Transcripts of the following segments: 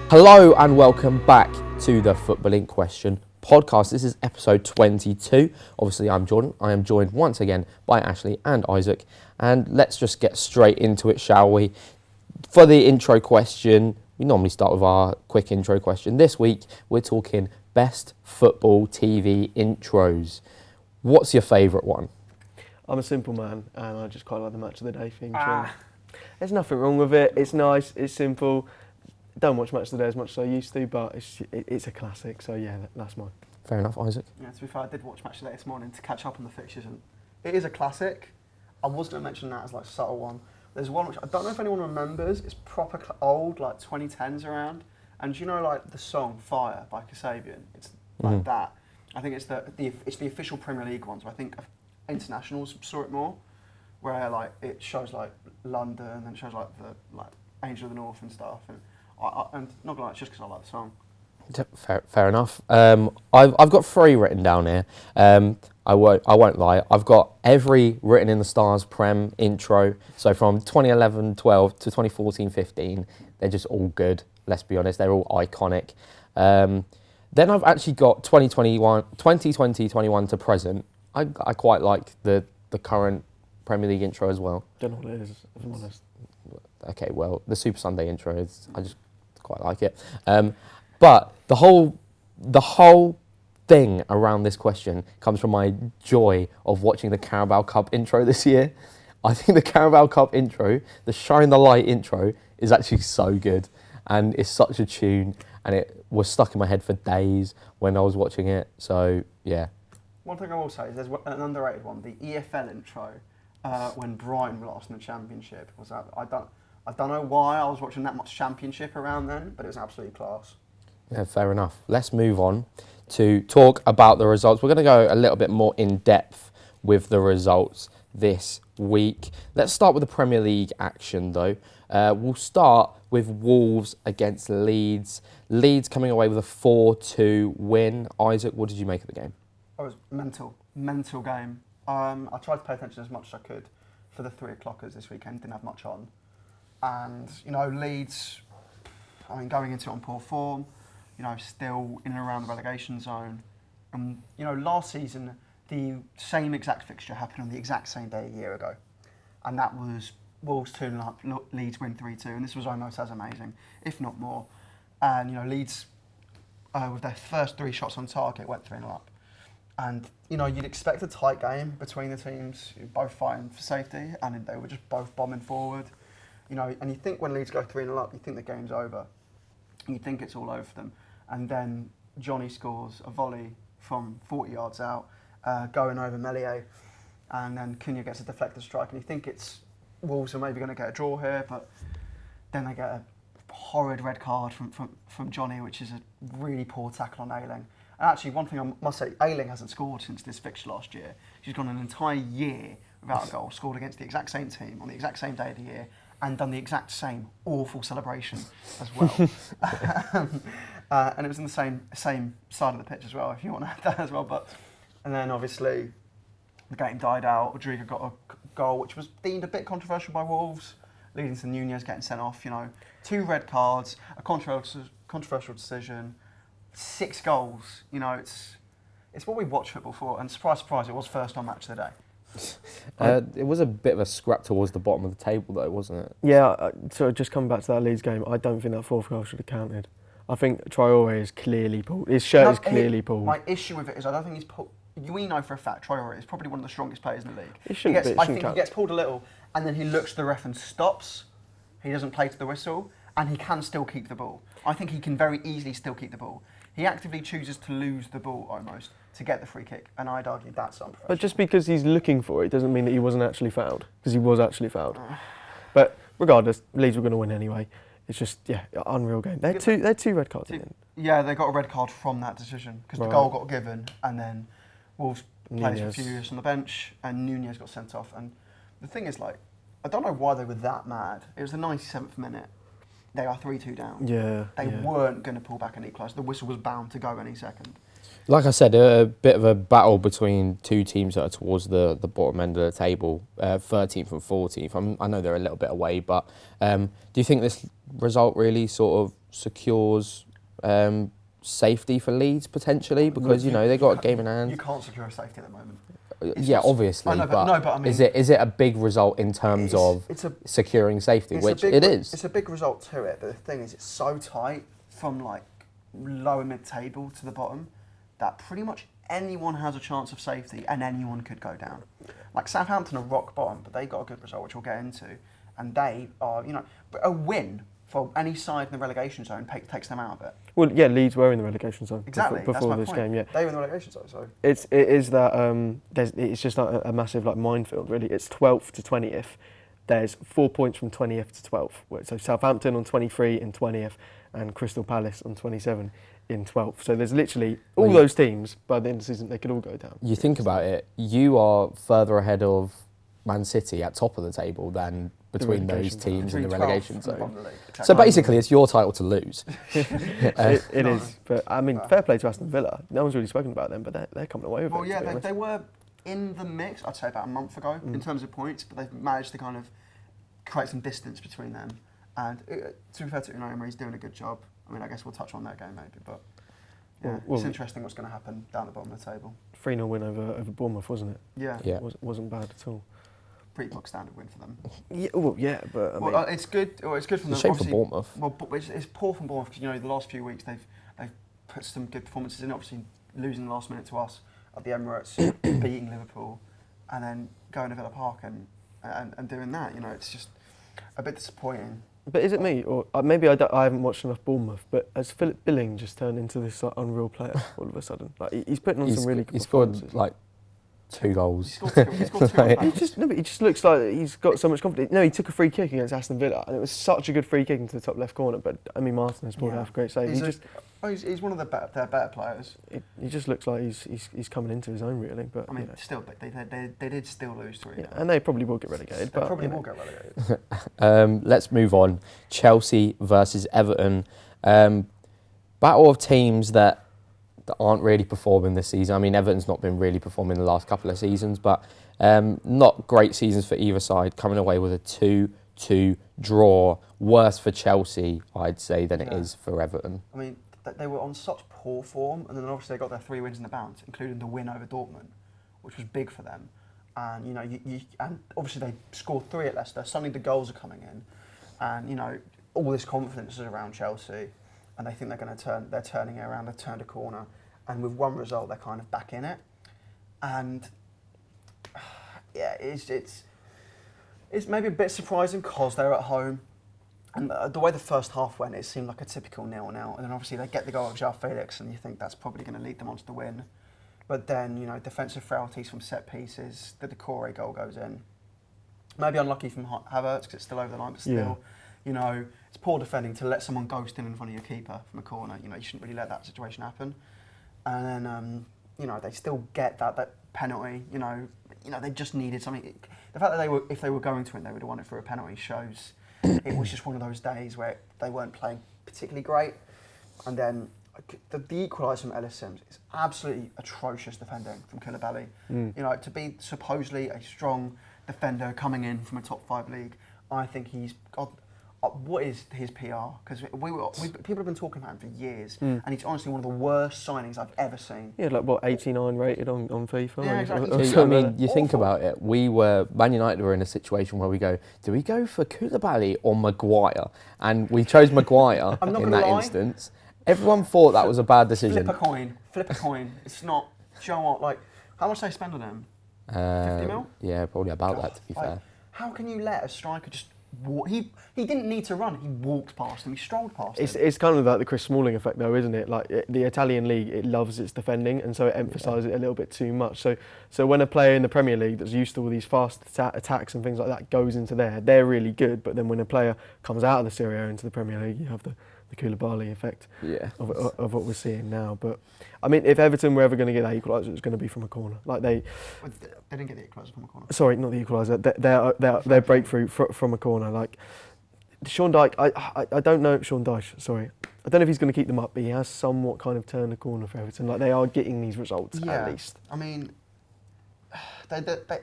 Hello and welcome back to the Footballing Question podcast. This is episode 22. Obviously, I'm Jordan. I am joined once again by Ashley and Isaac. And let's just get straight into it, shall we? For the intro question, we normally start with our quick intro question. This week, we're talking best football TV intros. What's your favourite one? I'm a simple man and I just quite like the Match of the Day theme tune. There's nothing wrong with it. It's nice, it's simple. Don't watch Match of the Day as much as I used to, but it's a classic, so yeah, that's mine. Fair enough, Isaac. Yeah, to be fair, I did watch Match of the Day this morning to catch up on the fixtures, and it is a classic. I was going to mention that as like a subtle one. There's one which I don't know if anyone remembers. It's proper old, like 2010s around, and you know, like the song "Fire" by Kasabian. It's like that. I think it's the official Premier League one. So I think internationals saw it more, where like it shows like London and it shows like the Angel of the North and stuff. And not gonna lie, it's just because I like the song. Fair enough. I've got 3 written down here. I won't lie. I've got every Written in the Stars Prem intro. So from 2011-12 to 2014-15, they're just all good. Let's be honest, they're all iconic. Then I've actually got 2020-21 to present. I quite like the current Premier League intro as well. Don't know what it is, if I'm honest. Okay, well, the Super Sunday intro is, I just quite like it. But the whole thing around this question comes from my joy of watching the Carabao Cup intro this year. I think the Carabao Cup intro, the Shine the Light intro, is actually so good. And it's such a tune, and it was stuck in my head for days when I was watching it. So, yeah. One thing I will say is there's an underrated one, the EFL intro, when Brighton were last in the Championship. I don't know why I was watching that much Championship around then, but it was absolutely class. Yeah, fair enough. Let's move on to talk about the results. We're going to go a little bit more in depth with the results this week. Let's start with the Premier League action, though. We'll start with Wolves against Leeds. Leeds coming away with a 4-2 win. Isaac, what did you make of the game? It was mental game. I tried to pay attention as much as I could for the 3 o'clockers this weekend. Didn't have much on. And, you know, Leeds, I mean, going into it on poor form, you know, still in and around the relegation zone. And, you know, last season, the same exact fixture happened on the exact same day a year ago. And that was Wolves 2-0 up, Leeds win 3-2. And this was almost as amazing, if not more. And, you know, Leeds, with their first 3 shots on target, went 3-0 up. And, you know, you'd expect a tight game between the teams, both fighting for safety, and they were just both bombing forward. You know, and you think when Leeds go 3-0 up, you think the game's over. You think it's all over for them. And then Johnny scores a volley from 40 yards out, going over Melier. And then Cunha gets a deflected strike. And you think it's Wolves are maybe going to get a draw here, but then they get a horrid red card from Johnny, which is a really poor tackle on Ayling. And actually, one thing I must say, Ayling hasn't scored since this fixture last year. She's gone an entire year without a goal, scored against the exact same team on the exact same day of the year, and done the exact same awful celebration as well. And it was in the same side of the pitch as well, if you want to add that as well. And then obviously the game died out. Rodrigo got a goal, which was deemed a bit controversial by Wolves, leading to Nunez getting sent off. You know, 2 red cards, a controversial decision, 6 goals. You know, it's what we watch football for. And surprise, surprise, it was first on Match of the Day. It was a bit of a scrap towards the bottom of the table, though, wasn't it? Yeah, so just coming back to that Leeds game, I don't think that 4th goal should have counted. I think Traore is clearly pulled. His shirt is clearly pulled. My issue with it is I don't think he's pulled. We know for a fact Traore is probably one of the strongest players in the league. I think he gets pulled a little, and then he looks to the ref and stops. He doesn't play to the whistle, and he can still keep the ball. I think he can very easily still keep the ball. He actively chooses to lose the ball almost to get the free kick, and I'd argue that's unprofessional. But just because he's looking for it doesn't mean that he wasn't actually fouled, because he was actually fouled. But regardless, Leeds were going to win anyway. It's just, yeah, unreal game. They had two red cards in. Yeah, they got a red card from that decision, because the goal got given, and then Wolves players were furious on the bench, and Nunez got sent off. And the thing is, like, I don't know why they were that mad. It was the 97th minute. They are 3-2 down. They weren't going to pull back an equaliser. The whistle was bound to go any second. Like I said, a bit of a battle between 2 teams that are towards the bottom end of the table, 13th and 14th. I know they're a little bit away, but do you think this result really sort of secures safety for Leeds potentially? Because, they got a game in hand. You can't secure safety at the moment. Obviously, but I mean, is it a big result in terms of securing safety, which it is? It's a big result to it, but the thing is, it's so tight from like lower mid-table to the bottom that pretty much anyone has a chance of safety and anyone could go down. Like Southampton are rock bottom, but they got a good result, which we'll get into, and they are, a win for any side in the relegation zone takes them out of it. Well, yeah, Leeds were in the relegation zone before this game. Yeah, they were in the relegation zone. So it is that it's just like a massive like minefield. Really, it's 12th to 20th. There's 4 points from 20th to 12th. So Southampton on 23 in 20th, and Crystal Palace on 27 in 12th. So there's literally all those teams. By the end of the season, they could all go down. You think about it. You are further ahead of Man City at top of the table than between those teams in the relegation zone. So basically, it's your title to lose. It is. But I mean, fair play to Aston Villa. No one's really spoken about them, but they're coming away with it. Well, yeah, they were in the mix, I'd say about a month ago, in terms of points, but they've managed to kind of create some distance between them. And to be fair to Unai Emery, he's doing a good job. I mean, I guess we'll touch on that game maybe, but yeah, it's interesting what's going to happen down the bottom of the table. 3-0 win over Bournemouth, wasn't it? Yeah. Wasn't bad at all. Pretty bog standard win for them. Yeah, but I mean, it's good. It's good from them. It's a shame for Bournemouth. Well, it's poor from Bournemouth because the last few weeks they've put some good performances in. Obviously, losing the last minute to us at the Emirates, beating Liverpool, and then going to Villa Park and doing that. It's just a bit disappointing. But is it me, or maybe I haven't watched enough Bournemouth, but has Philip Billing just turned into this unreal player all of a sudden? Like he's putting on some really good performances. He scored like 2 goals. He scored 2 goals. He just looks like he's got so much confidence. No, he took a free kick against Aston Villa, and it was such a good free kick into the top left corner. But Martinez pulled off a great save. He's one of their better players. He just looks like he's coming into his own really. But I mean, still, they did still lose 3. Yeah, and they probably will get relegated. They probably will get relegated. Let's move on. Chelsea versus Everton. Battle of teams that aren't really performing this season. I mean, Everton's not been really performing the last couple of seasons, but not great seasons for either side. Coming away with a 2-2 draw. Worse for Chelsea, I'd say, than it is for Everton. I mean, they were on such poor form, and then obviously they got their 3 wins in the bounce, including the win over Dortmund, which was big for them. And and obviously they scored 3 at Leicester. Suddenly the goals are coming in, and all this confidence is around Chelsea, and they think they're turning it around. They've turned a corner, and with one result, they're kind of back in it. And yeah, it's maybe a bit surprising because they're at home. And the way the first half went, it seemed like a typical 0-0. And then obviously they get the goal of João Felix, and you think that's probably going to lead them on to the win. But then, defensive frailties from set pieces, the Decore goal goes in. Maybe unlucky from Havertz because it's still over the line, but still, it's poor defending to let someone ghost in front of your keeper from a corner. You shouldn't really let that situation happen. And then, they still get that penalty. They just needed something. The fact that if they were going to win, they would have won it for a penalty shows. It was just one of those days where they weren't playing particularly great. And then the equaliser from Ellis Sims is absolutely atrocious defending from Koulibaly. To be supposedly a strong defender coming in from a top 5 league, I think he's got... what is his PR? Because people have been talking about him for years, and he's honestly one of the worst signings I've ever seen. Yeah, like 89 rated on FIFA. Yeah, exactly. I mean, you think about it. Man United were in a situation where we go, do we go for Koulibaly or Maguire? And we chose Maguire in that instance. Everyone thought that was a bad decision. Flip a coin. It's not. Do you know what? Like, how much they spend on him? 50 mil? Yeah, probably about that, to be fair. How can you let a striker just walk? He didn't need to run. He walked past him. He strolled past him. It's kind of like the Chris Smalling effect, though, isn't it? Like the Italian league, it loves its defending, and so it emphasises it a little bit too much. So when a player in the Premier League that's used to all these fast attacks and things like that goes into there, they're really good. But then when a player comes out of the Serie A into the Premier League, you have the Koulibaly effect of what we're seeing now. But I mean, if Everton were ever going to get that equaliser, it was going to be from a corner. Like they didn't get the equaliser from a corner. Sorry, not the equaliser. Their breakthrough from a corner. Like Sean Dyche, I don't know Sean Dyche. Sorry, I don't know if he's going to keep them up, but he has somewhat kind of turned the corner for Everton. Like they are getting these results at least. I mean,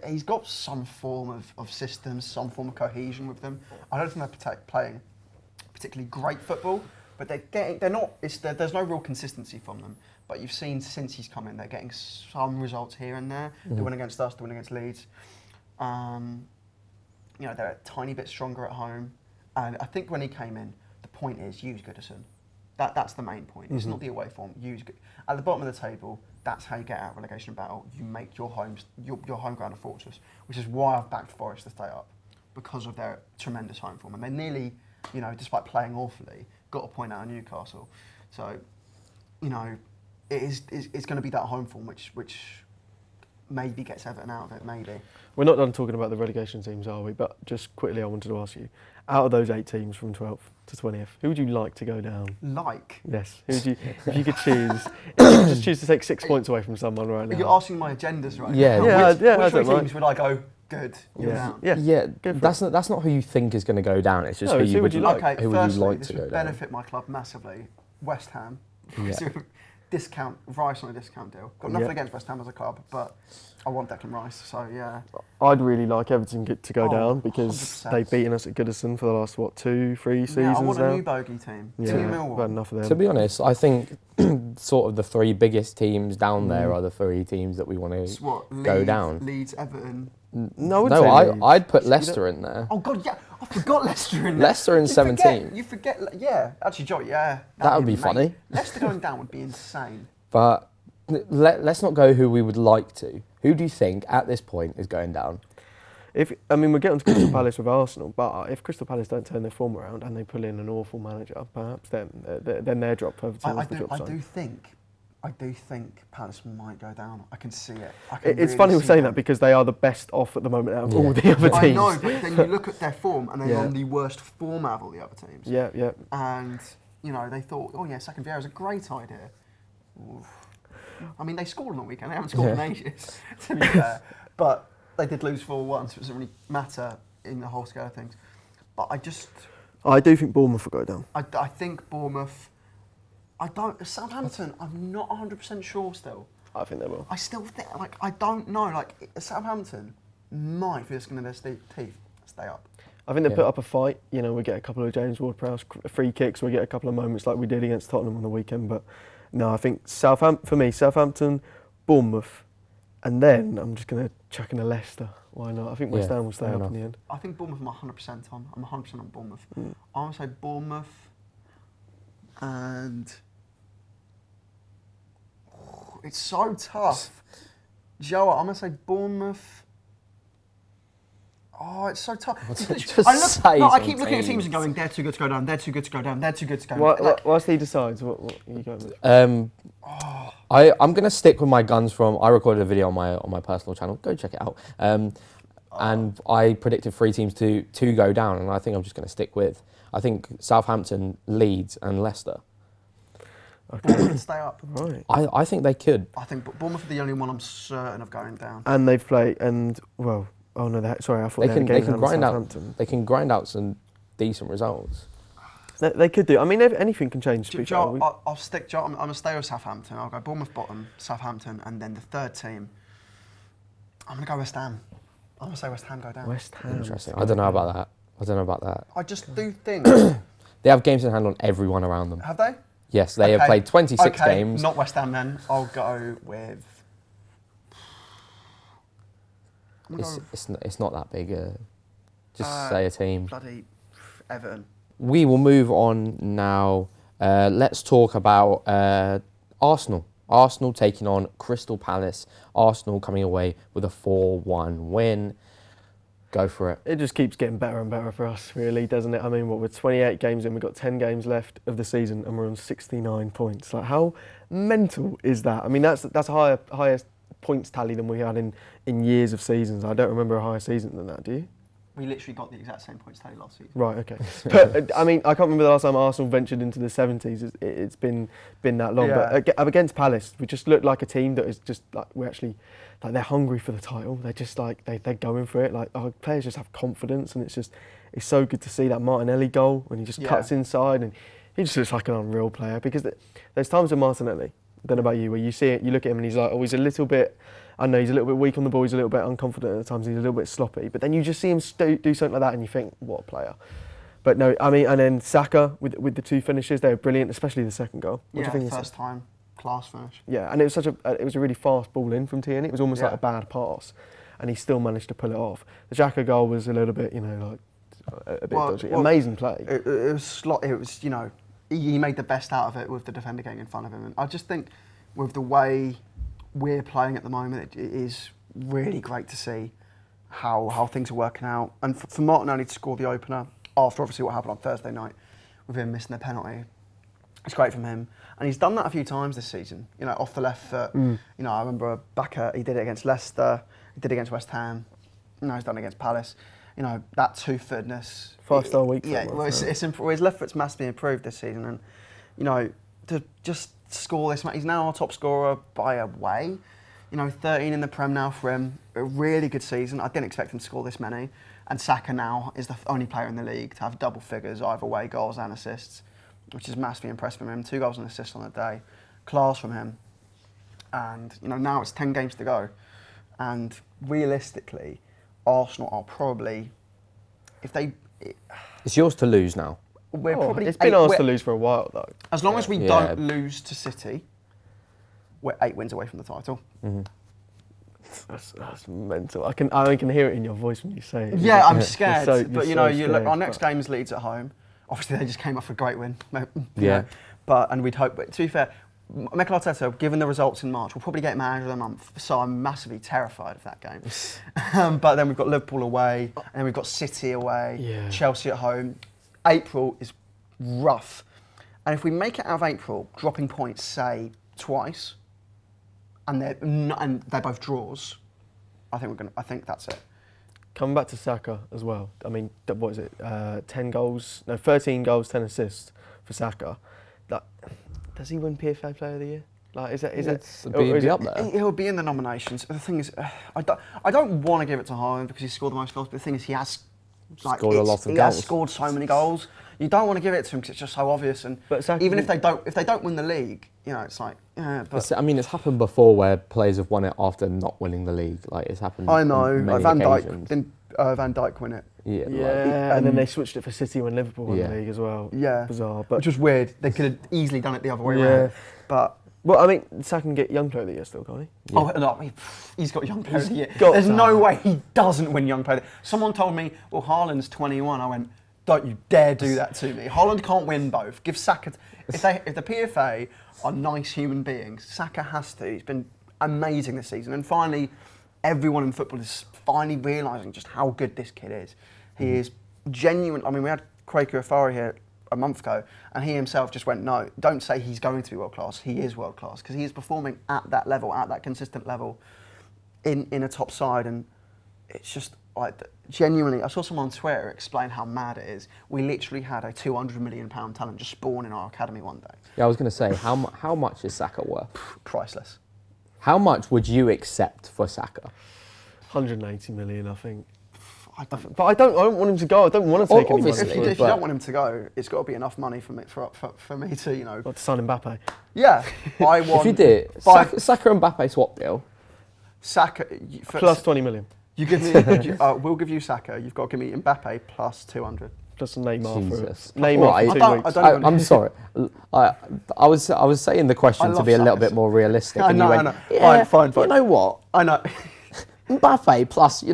he's got some form of systems, some form of cohesion with them. I don't think they're playing particularly great football, but they're not. There's no real consistency from them. But you've seen since he's come in, they're getting some results here and there. They win against us, they win against Leeds. You know, they're a tiny bit stronger at home. And I think when he came in, the point is use Goodison. That's the main point. It's not the away form. At the bottom of the table, that's how you get out of relegation battle. You make your home ground a fortress, which is why I've backed Forest to stay up, because of their tremendous home form. And they nearly, you know, despite playing awfully, got a point out of Newcastle. So, you know, it's going to be that home form which maybe gets Everton out of it, maybe. We're not done talking about the relegation teams, are we? But just quickly, I wanted to ask you, out of those 8 teams from 12th to 20th, who would you like to go down? Like? Yes. Who would you, if you could choose, if you could just choose to take 6 points away from someone right now? You're asking my agendas right Yeah. now. Yeah, Which I don't 3 mind. teams would I go, good, you're down? Yeah, go for that's not who you think is going to go down. It's just No, who it's you who would would you like. like? Okay, Who would firstly, you like this to would go down? benefit my club massively. West Ham. Yeah. Discount, Rice on a discount deal. Got nothing Yeah. against West Ham as a club, but I want Declan Rice, so yeah. I'd really like Everton to go Oh, down because 100%. they've beaten us at Goodison for the last, 2-3 seasons Yeah, I want now. a new bogey team. Yeah, Two I've had Millwall. enough of them. To be honest, I think sort of the 3 biggest teams down there are the 3 teams that we want It's to what? go Leeds, down. Leeds, Everton. No, I would say Leeds. I'd put You Leicester in there. Oh God, yeah, I forgot Leicester in there. Leicester in You 17. You forget, yeah. Actually, Joe, yeah. That would be mate. funny. Leicester going down would be insane. But let's not go who we would like to. Who do you think at this point is going down? We'll get on to Crystal Palace with Arsenal, but if Crystal Palace don't turn their form around and they pull in an awful manager, perhaps then they're dropped further towards the drop I zone. do think Palace might go down. I can see it. It's funny we're saying that because they are the best off at the moment out of all the other teams. I know, but then you look at their form and they're Yeah. on the worst form out of all the other teams. Yeah. And, you know, they thought, oh yeah, second Vieira is a great idea. Oof. I mean, they scored on the weekend. They haven't scored in ages, to be fair. But they did lose 4-1, so it doesn't really matter in the whole scale of things. But I do think Bournemouth will go down. I think Bournemouth. Southampton, I'm not 100% sure still. I think they will. I still think, I don't know. Southampton might, for the skin of their teeth, stay up. I think they Yeah. put up a fight. You know, we get a couple of James Ward-Prowse free kicks. We get a couple of moments like we did against Tottenham on the weekend. But no, I think Southampton, Bournemouth, and then I'm just going to chuck in a Leicester. Why not? I think West Ham will stay fair up enough. in the end. I think Bournemouth I'm 100% on. I'm 100% on Bournemouth. I want to say Bournemouth and... It's so tough. Joe, I'm going to say Bournemouth... Oh, it's so tough. I keep looking at teams and going, they're too good to go down, they're too good to go down, they're too good to go down. Whilst he decides, what are you going with? I'm going to stick with my guns from. I recorded a video on my personal channel. Go check it out. And I predicted 3 teams to go down, and I think I'm just going to stick with. I think Southampton, Leeds, and Leicester. Bournemouth can stay up. Right. I think they could. I think Bournemouth are the only one I'm certain of going down. And they've played, and well, oh no, sorry, I thought They they had a can game down grind out. Southampton. They can grind out some decent results. They could do. I mean, anything can change. To be fair. Joe, I'll stick. Joe, I'm going to stay with Southampton. I'll go Bournemouth bottom, Southampton, and then the third team. I'm going to go West Ham. I'm going to say West Ham go down. West Ham. Interesting. I don't know about that. I just do think. They have games in hand on everyone around them. Have they? Yes, they have Okay. played 26 Okay, games. Not West Ham then. I'll go with. I'm gonna go with It's not that big. Just say a team. bloody Everton. We will move on now. Let's talk about Arsenal. Arsenal taking on Crystal Palace. Arsenal coming away with a 4-1 win. Go for it. It just keeps getting better and better for us, really, doesn't it? I mean, we're 28 games in, we've got 10 games left of the season, and we're on 69 points. Like, how mental is that? I mean, that's a higher points tally than we had in years of seasons. I don't remember a higher season than that, do you? We literally got the exact same points tally last season. Right, okay. But, I mean, I can't remember the last time Arsenal ventured into the 70s. It's been that long. Yeah. But against Palace, we just look like a team that is just like, we're actually, like, they're hungry for the title. They're just like, they're going for it. Like, our players just have confidence, and it's so good to see that Martinelli goal when he just cuts inside, and he just looks like an unreal player. Because there's times with Martinelli, I don't know about you, where you see it, you look at him and he's like, oh, he's a little bit, I know he's a little bit weak on the ball, he's a little bit unconfident at times, he's a little bit sloppy, but then you just see him do something like that and you think, what a player. But no, I mean, and then Saka with the 2 finishes, they were brilliant, especially the second goal. What do Yeah, you think of first time, class finish. Yeah, and it was a really fast ball in from Tierney. It was almost like a bad pass, and he still managed to pull it off. The Xhaka goal was a little bit, like a bit dodgy. Amazing play. It was, he made the best out of it with the defender getting in front of him. And I just think with the way we're playing at the moment, it is really great to see how things are working out. And for Martinelli to score the opener after obviously what happened on Thursday night with him missing the penalty, it's great from him. And he's done that a few times this season, off the left foot. I remember he did it against Leicester, he did it against West Ham, he's done it against Palace. That two-footedness. 5-star week. Yeah, well, his left foot's massively improved this season. And, to just score this match, he's now our top scorer by a way. 13 in the Prem now for him. A really good season. I didn't expect him to score this many. And Saka now is the only player in the league to have double figures, either way, goals and assists, which is massively impressive from him. 2 goals and assists on the day. Class from him. And, now it's 10 games to go. And realistically, Arsenal are probably, It's yours to lose now. It's been ours to lose for a while, though. As long as we don't lose to City, we're 8 wins away from the title. Mm-hmm. That's mental. I can hear it in your voice when you say it. Yeah, I'm scared. But scared, our next game is Leeds at home. Obviously, they just came off a great win. Yeah. And we'd hope. But to be fair, Mikel Arteta, given the results in March, will probably get manager of the month. So I'm massively terrified of that game. But then we've got Liverpool away, and then we've got City away, Chelsea at home. April is rough, and if we make it out of April, dropping points, say twice, and they're both draws, I think that's it. Coming back to Saka as well. I mean, what is it? 13 goals, 10 assists for Saka. Does he win PFA Player of the Year? Be up there. He'll be in the nominations. The thing is, I don't want to give it to Haaland because he scored the most goals. But the thing is, he has scored a lot of goals. He has scored so many goals. You don't want to give it to him because it's just so obvious. And even if they don't win the league, it's like. But it's happened before where players have won it after not winning the league. Like it's happened. I know. Many Van occasions. Dijk Van Dijk win it. Yeah, and then they switched it for City when Liverpool won the league as well. Yeah, bizarre, but which was weird. They could have easily done it the other way around. But well, I mean, Saka can get Young Player of the Year still, can't he? Yeah. Oh no, he's got Young Player of the Year. There's no way he doesn't win Young Player. Someone told me, well, Haaland's 21. I went, don't you dare do that to me. Haaland can't win both. Give Saka. If the PFA are nice human beings, Saka has to. He's been amazing this season, and finally, everyone in football is finally realising just how good this kid is. He is genuine. I mean, we had Quaker Afari here a month ago, and he himself just went, no, don't say he's going to be world class. He is world class because he is performing at that level, at that consistent level, in a top side, and it's just like genuinely. I saw someone on Twitter explain how mad it is. We literally had a £200 million talent just spawn in our academy one day. Yeah, I was going to say, how much is Saka worth? Priceless. How much would you accept for Saka? 180 million, I think. But I don't want him to go. I don't want to take any money. If you don't want him to go, it's got to be enough money for me to to sign Mbappe. Yeah, I want. If you did Saka and Mbappe swap deal, Saka plus 20 million. You give me. We'll give you Saka. You've got to give me Mbappe plus 200. Plus Neymar Jesus. for Neymar for 2 weeks. I'm sorry. I was saying the question to be a little bit more realistic, and you went, yeah, fine. You know what? I know. Mbappe plus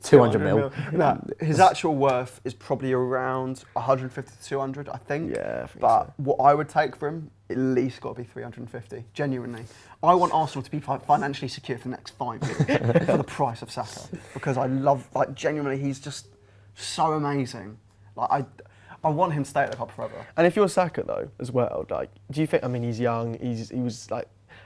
200 mil. No, his actual worth is probably around 150 to 200, I think. Yeah, I think but so. what I would take for him, at least got to be 350. Genuinely, I want Arsenal to be financially secure for the next 5 years for the price of Saka, because I love, genuinely, he's just so amazing. I want him to stay at the club forever. And if you're Saka though, as well, do you think? I mean, he's young. He was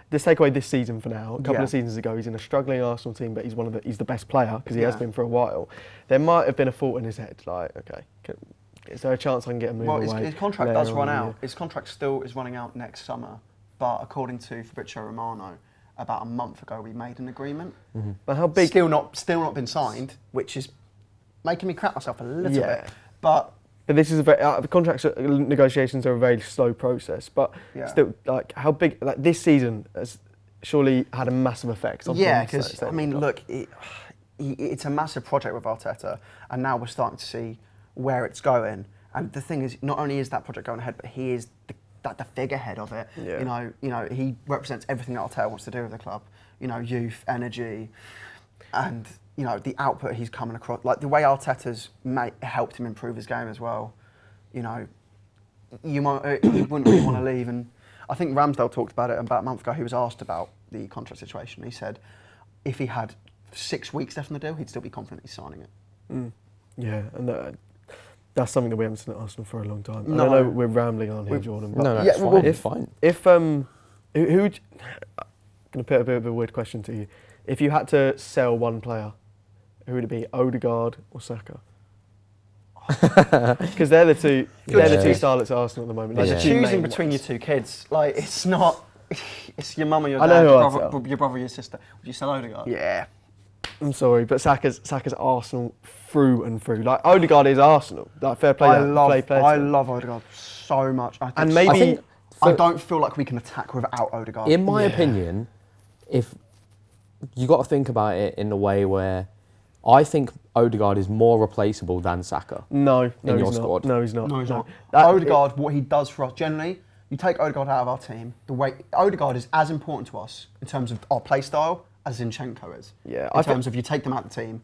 let's take away this season for now. A couple of seasons ago, he's in a struggling Arsenal team, but he's the best player because he has been for a while. There might have been a thought in his head, is there a chance I can get a move away? His contract does run out. His contract still is running out next summer, but according to Fabrizio Romano, about a month ago we made an agreement. Mm-hmm. But how big? Still not been signed, which is making me crap myself a little bit. But this is the contract negotiations are a very slow process. But still, how big? This season has surely had a massive effect on. Yeah, because I mean, look, it's a massive project with Arteta, and now we're starting to see where it's going. And the thing is, not only is that project going ahead, but he is the figurehead of it. Yeah. You know, he represents everything that Arteta wants to do with the club. You know, youth, energy, and you know the output he's coming across. Like the way Arteta's helped him improve his game as well. You know, you wouldn't really want to leave. And I think Ramsdale talked about it about a month ago. He was asked about the contract situation. He said if he had 6 weeks left on the deal, he'd still be confident he's signing it. Mm. Yeah, and that's something that we haven't seen at Arsenal for a long time. No. I know we're rambling on here, Jordan. But No, Yeah, it's fine. well, It's fine. if who would going to put a bit of a weird question to you. If you had to sell one player, who would it be, Odegaard or Saka? Because they're the two starlets at Arsenal at the moment. Like They're you're the two choosing main between ones. your two kids. Like it's not. It's your mum or your I dad, know who I'd your brother, or your sister. Would you sell Odegaard? Yeah. I'm sorry, but Saka's Arsenal through and through. Like Odegaard is Arsenal. Like fair play. I player. love Odegaard so much. And maybe I don't feel like we can attack without Odegaard. In my opinion, if you got to think about it in the way where I think Odegaard is more replaceable than Saka. No, in your he's squad. not. No, he's not. No, he's not. That- Odegaard, what he does for us, generally, you take Odegaard out of our team, the way Odegaard is as important to us in terms of our play style as Zinchenko is. Yeah, In terms of you take them out of the team,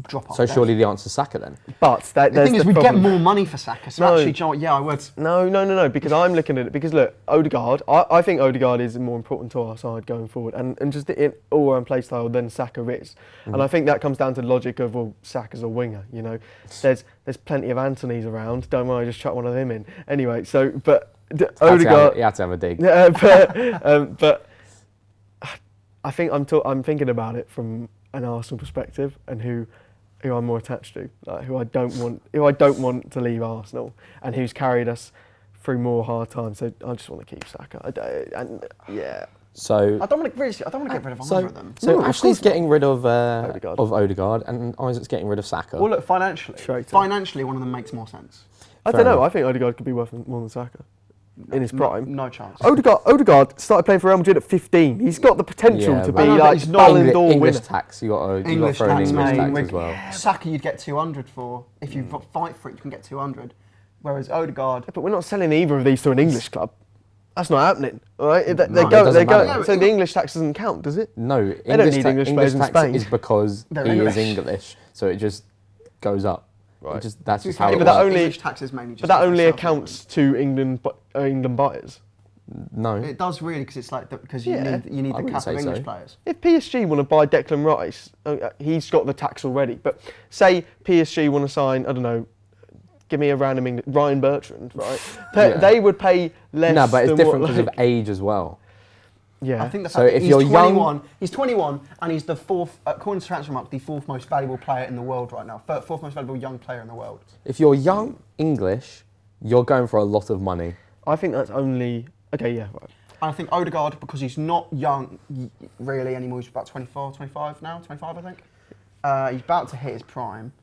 drop off. So surely the answer is Saka then. But The thing is, we get problem. more money for Saka. So No. actually, do you know what? Yeah, I would. No, because I'm looking at it, because look, Odegaard, I think Odegaard is more important to our side going forward, and just in all-round play style than Saka is. And I think that comes down to the logic of, well, Saka's a winger, you know. There's plenty of Antonys around, don't worry, just chuck one of them in. Anyway, so, but Odegaard... He had to have a dig. But I think I'm thinking about it from an Arsenal perspective, and who I'm more attached to, like who I don't want to leave Arsenal, and who's carried us through more hard times. So I just want to keep Saka. Yeah. So I don't want to get rid of either of them. So No, of Ashley's course not. getting rid of Odegaard. Odegaard, and Isaac's getting rid of Saka. Well, look, financially, Straight up. one of them makes more sense. I Fair don't know. enough. I think Odegaard could be worth more than Saka in his prime. No chance. Odegaard started playing for Real Madrid at 15. He's got the potential Yeah, to but- be I know, but like he's not Ballon d'Or English winner. tax. You got to English throw in tax, English mate. tax We're- as well. Saka, you'd get 200 for. If you fight for it, you can get 200. Whereas Odegaard, But we're not selling either of these to an English club. That's not happening, all right? They it go. doesn't matter. So the English tax doesn't count, does it? No, don't need English players in tax Spain. is because They're he English. is English, so it just goes up. Right. That's just how Yeah, it but that works. only- English tax is mainly just. But that for only yourself, accounts to England buyers. No. It does really because it's like because you Yeah. need I the wouldn't cap say of English so. players. If PSG want to buy Declan Rice, he's got the tax already. But say PSG want to sign, I don't know, give me a random English, Ryan Bertrand, right? Yeah. They would pay less. No, but it's than different what, because of like- age as well. Yeah. I think the So fact that if he's you're young- 21, he's 21 and he's the fourth, according to Transfermarkt, the fourth most valuable player in the world right now. Fourth most valuable young player in the world. If you're young English, you're going for a lot of money. I think that's only okay. Yeah. Right. And I think Odegaard, because he's not young really anymore, he's about 24, 25 now, 25 I think. He's about to hit his prime.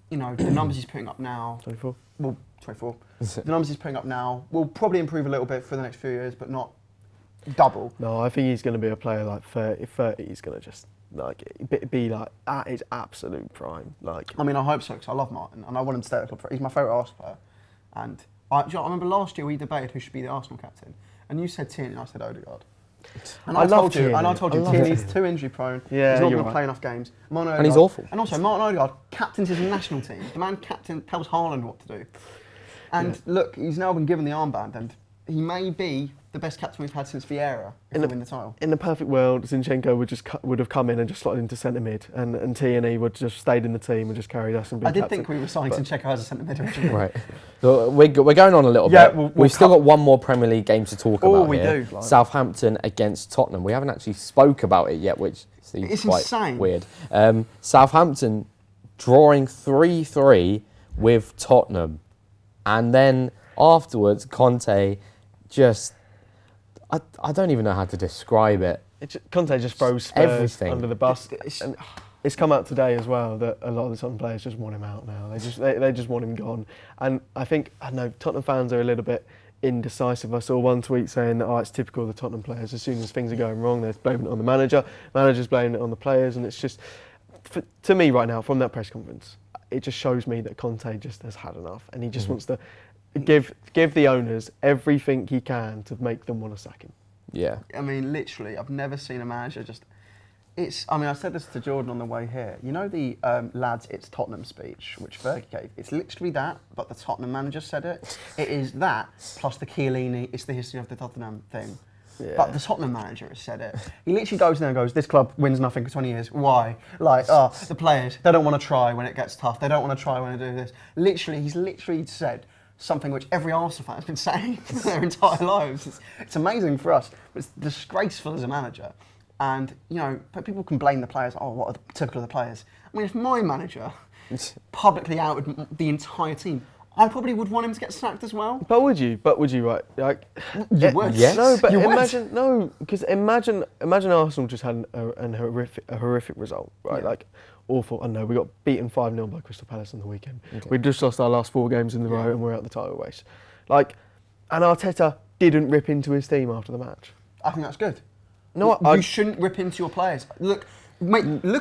You know, the numbers he's putting up now, 24. well, 24. The numbers he's putting up now will probably improve a little bit for the next few years, but not double. No, I think he's going to be a player like 30. He's going to just like be like at his absolute prime. Like I mean, I hope so, because I love Martin, and I want him to stay at the club. He's my favourite Arsenal player. And I remember last year we debated who should be the Arsenal captain, and you said Tierney, and I said Odegaard. And I I love told you, Tierney. and I told you I love Tierney's Tierney. too injury prone. Yeah, he's not you're going to right. play enough games. Martin And he's Odegaard- awful. And also, Martin Odegaard captains his national team. The man tells Haaland what to do. And look, he's now been given the armband, and he may be the best captain we've had since Vieira if we win the title. in the perfect world, Zinchenko would have come in and just slotted into centre mid, and Tierney would just stayed in the team and just carried us and been I did captain. think we were signing Zinchenko as a centre mid originally. Right. So we're going on a little Yeah, bit. we'll We've still got one more Premier League game to talk Oh, about we here. do, like- Southampton against Tottenham. We haven't actually spoke about it yet, which seems It's quite insane. weird. Southampton drawing 3-3 with Tottenham. And then afterwards, Conte just... I don't even know how to describe it. Conte just throws Spurs Everything. under the bus. It's- And it's come out today as well that a lot of the Tottenham players just want him out now. They just want him gone. And I think, I don't know, Tottenham fans are a little bit indecisive. I saw one tweet saying that, it's typical of the Tottenham players. As soon as things are going wrong, they're blaming it on the manager's blaming it on the players. And it's just, to me right now, from that press conference, it just shows me that Conte just has had enough, and he just wants to give the owners everything he can to make them want to sack him. Yeah. I mean, literally, I've never seen a manager just. I said this to Jordan on the way here. You know the lads, it's Tottenham speech, which Fergie gave? It's literally that, but the Tottenham manager said it. It is that, plus the Chiellini, it's the history of the Tottenham thing. Yeah. But the Tottenham manager has said it. He literally goes there and goes, this club wins nothing for 20 years. Why? Like, the players, they don't want to try when it gets tough. They don't want to try when they do this. Literally, he's literally said something which every Arsenal fan has been saying for their entire lives. It's amazing for us, but it's disgraceful as a manager. And, but people can blame the players. Oh, what are the typical of the players? I mean, if my manager publicly outed the entire team, I probably would want him to get sacked as well. But would you? Right? Like, you would. Yes. No, but You would. imagine Arsenal just had a horrific result, right? Yeah. Like, awful. I know we got beaten 5-0 by Crystal Palace on the weekend. Okay. We just lost our last 4 games in the row, and we're out the title race. Like, and Arteta didn't rip into his team after the match. I think that's good. No, You shouldn't rip into your players. Look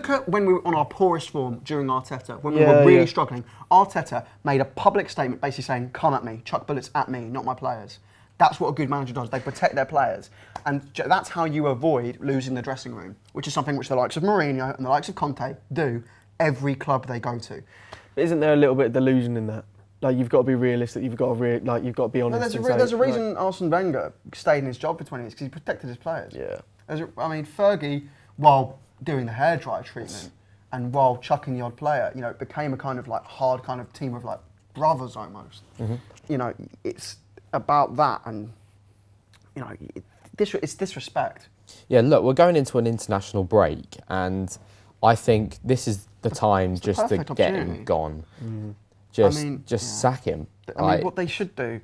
at when we were on our poorest form during Arteta, when we were really struggling. Arteta made a public statement basically saying, come at me, chuck bullets at me, not my players. That's what a good manager does. They protect their players. And that's how you avoid losing the dressing room, which is something which the likes of Mourinho and the likes of Conte do every club they go to. But isn't there a little bit of delusion in that? Like, you've got to be realistic. You've got to be honest. There's a reason Arsene Wenger stayed in his job for 20 years, because he protected his players. Yeah. Fergie, while doing the hairdryer treatment and while chucking the odd player, it became a kind of like hard kind of team of like brothers almost. Mm-hmm. It's about that, and it's disrespect. Yeah, look, we're going into an international break, and I think this is the time just to get him gone. Just sack him. I mean, what they should do,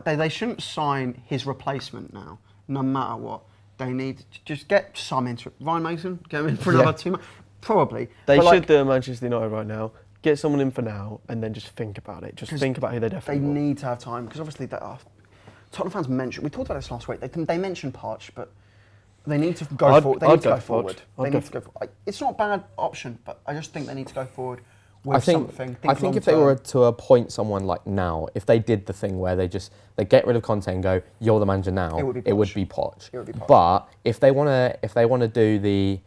they shouldn't sign his replacement now, no matter what. They need to just get some into Ryan Mason, get him in for another 2 months. Probably. They should do Manchester United right now. Get someone in for now, and then just think about it. Just think about who they definitely want. They need to have time, because obviously Tottenham fans mentioned. We talked about this last week. They mentioned Poch, but they need to go forward. They need to go forward. It's not a bad option, but I just think they need to go forward with something. I think if they were to appoint someone like now, if they did the thing where they get rid of Conte and go, you're the manager now, it would be Poch. But if they want to do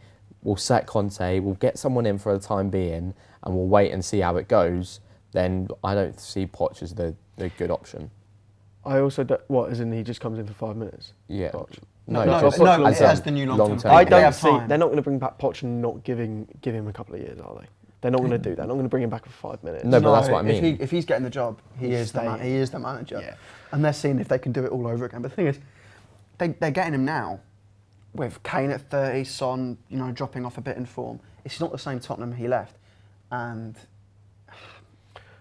we'll sack Conte, we'll get someone in for the time being, and we'll wait and see how it goes, then I don't see Poch as the good option. I also as in he just comes in for 5 minutes. Yeah. Poch. No, as the new long-term. I don't see they're not going to bring back Poch and not give him a couple of years, are they? They're not going to do that. They're not going to bring him back for 5 minutes. No, but that's what I mean. If he's getting the job, he is the manager. Yeah. And they're seeing if they can do it all over again. But the thing is, they're getting him now, with Kane at 30, Son, dropping off a bit in form. It's not the same Tottenham he left. And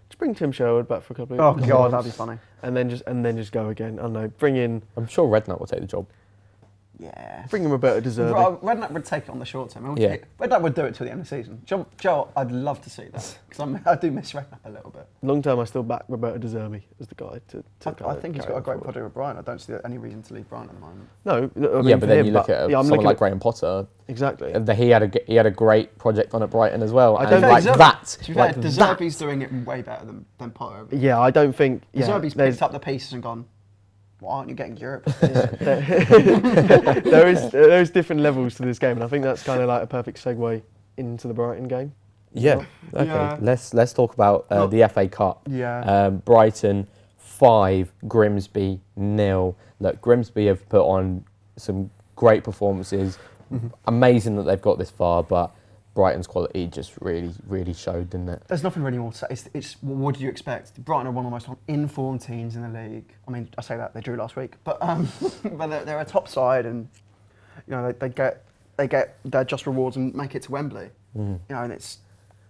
just bring Tim Sherwood back for a couple of years. Oh God, that'd be funny. And then just go again. I don't know. Bring in. I'm sure Redknapp will take the job. Yeah. Bring him Roberto De Zerbi. Redknapp would take it on the short term. Redknapp would do it till the end of the season. Joe, I'd love to see that, because I do miss Redknapp a little bit. Long term, I still back Roberto De Zerbi as the guy to I think he's got a great project with Brighton. I don't see any reason to leave Brighton at the moment. No, I mean, but then you look at someone like Graham Potter. Exactly. He had a great project on at Brighton as well. I don't like that. To be fair, De Zerbi's doing it way better than Potter. Yeah, I don't think. De Zerbi's picked up the pieces and gone, why aren't you getting Europe? there is different levels to this game, and I think that's kind of like a perfect segue into the Brighton game. Yeah. Okay. Yeah. Let's talk about the FA Cup. Yeah. Brighton 5, Grimsby 0. Look, Grimsby have put on some great performances. Mm-hmm. Amazing that they've got this far, but Brighton's quality just really showed, didn't it? There's nothing really more to say. It's what do you expect? Brighton are one of the most informed teams in the league. I mean, I say that they drew last week, but but they're a top side, and they get their just rewards and make it to Wembley. Mm. And it's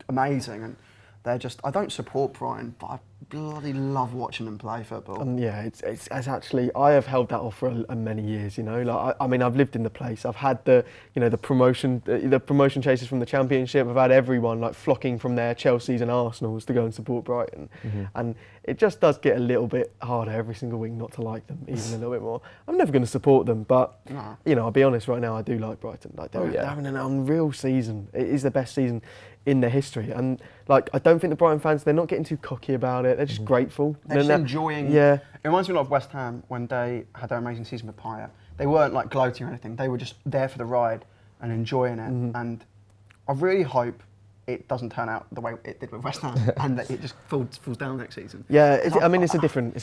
amazing. And they're just, I don't support Brighton, but I bloody love watching them play football. Yeah, it's actually, I have held that off for many years. Like I mean, I've lived in the place. I've had the promotion chasers from the Championship. I've had everyone like flocking from their Chelseas and Arsenals to go and support Brighton, and it just does get a little bit harder every single week not to like them even a little bit more. I'm never going to support them, but I'll be honest right now, I do like Brighton. Like they're having an unreal season. It is the best season in their history. And like, I don't think the Brighton fans, they're not getting too cocky about it. They're just grateful. They're just enjoying. Yeah. It reminds me a lot of West Ham when they had their amazing season with Paya. They weren't like gloating or anything. They were just there for the ride and enjoying it. And I really hope it doesn't turn out the way it did with West Ham and that it just falls down next season. Yeah, it's a different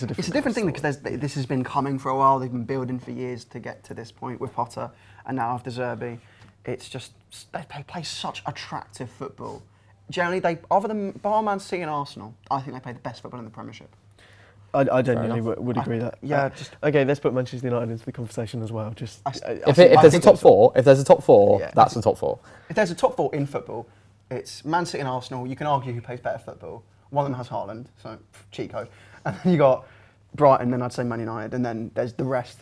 thing because this has been coming for a while. They've been building for years to get to this point with Potter and now after Zerbi. It's just, they play such attractive football. Generally, other than Man City and Arsenal, I think they play the best football in the Premiership. I genuinely would agree that. Yeah, okay, let's put Manchester United into the conversation as well. If there's a top four, yeah. That's the top four. If there's a top four in football, it's Man City and Arsenal. You can argue who plays better football. One of them has Haaland, so cheat code. And then you got Brighton, then I'd say Man United, and then there's the rest.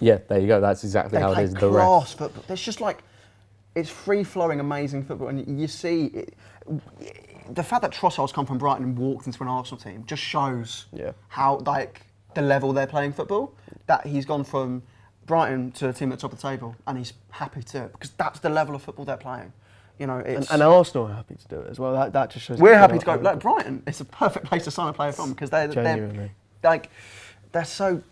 Yeah, there you go. That's exactly how it is. They play class football. There's just like, it's free-flowing, amazing football, and you see it, the fact that Trossard's come from Brighton and walked into an Arsenal team just shows how like the level they're playing football. That he's gone from Brighton to a team at the top of the table, and he's happy to because that's the level of football they're playing. You know, and Arsenal are happy to do it as well. That just shows. We're happy to go. Like Brighton, it's a perfect place to sign a player from because they're so.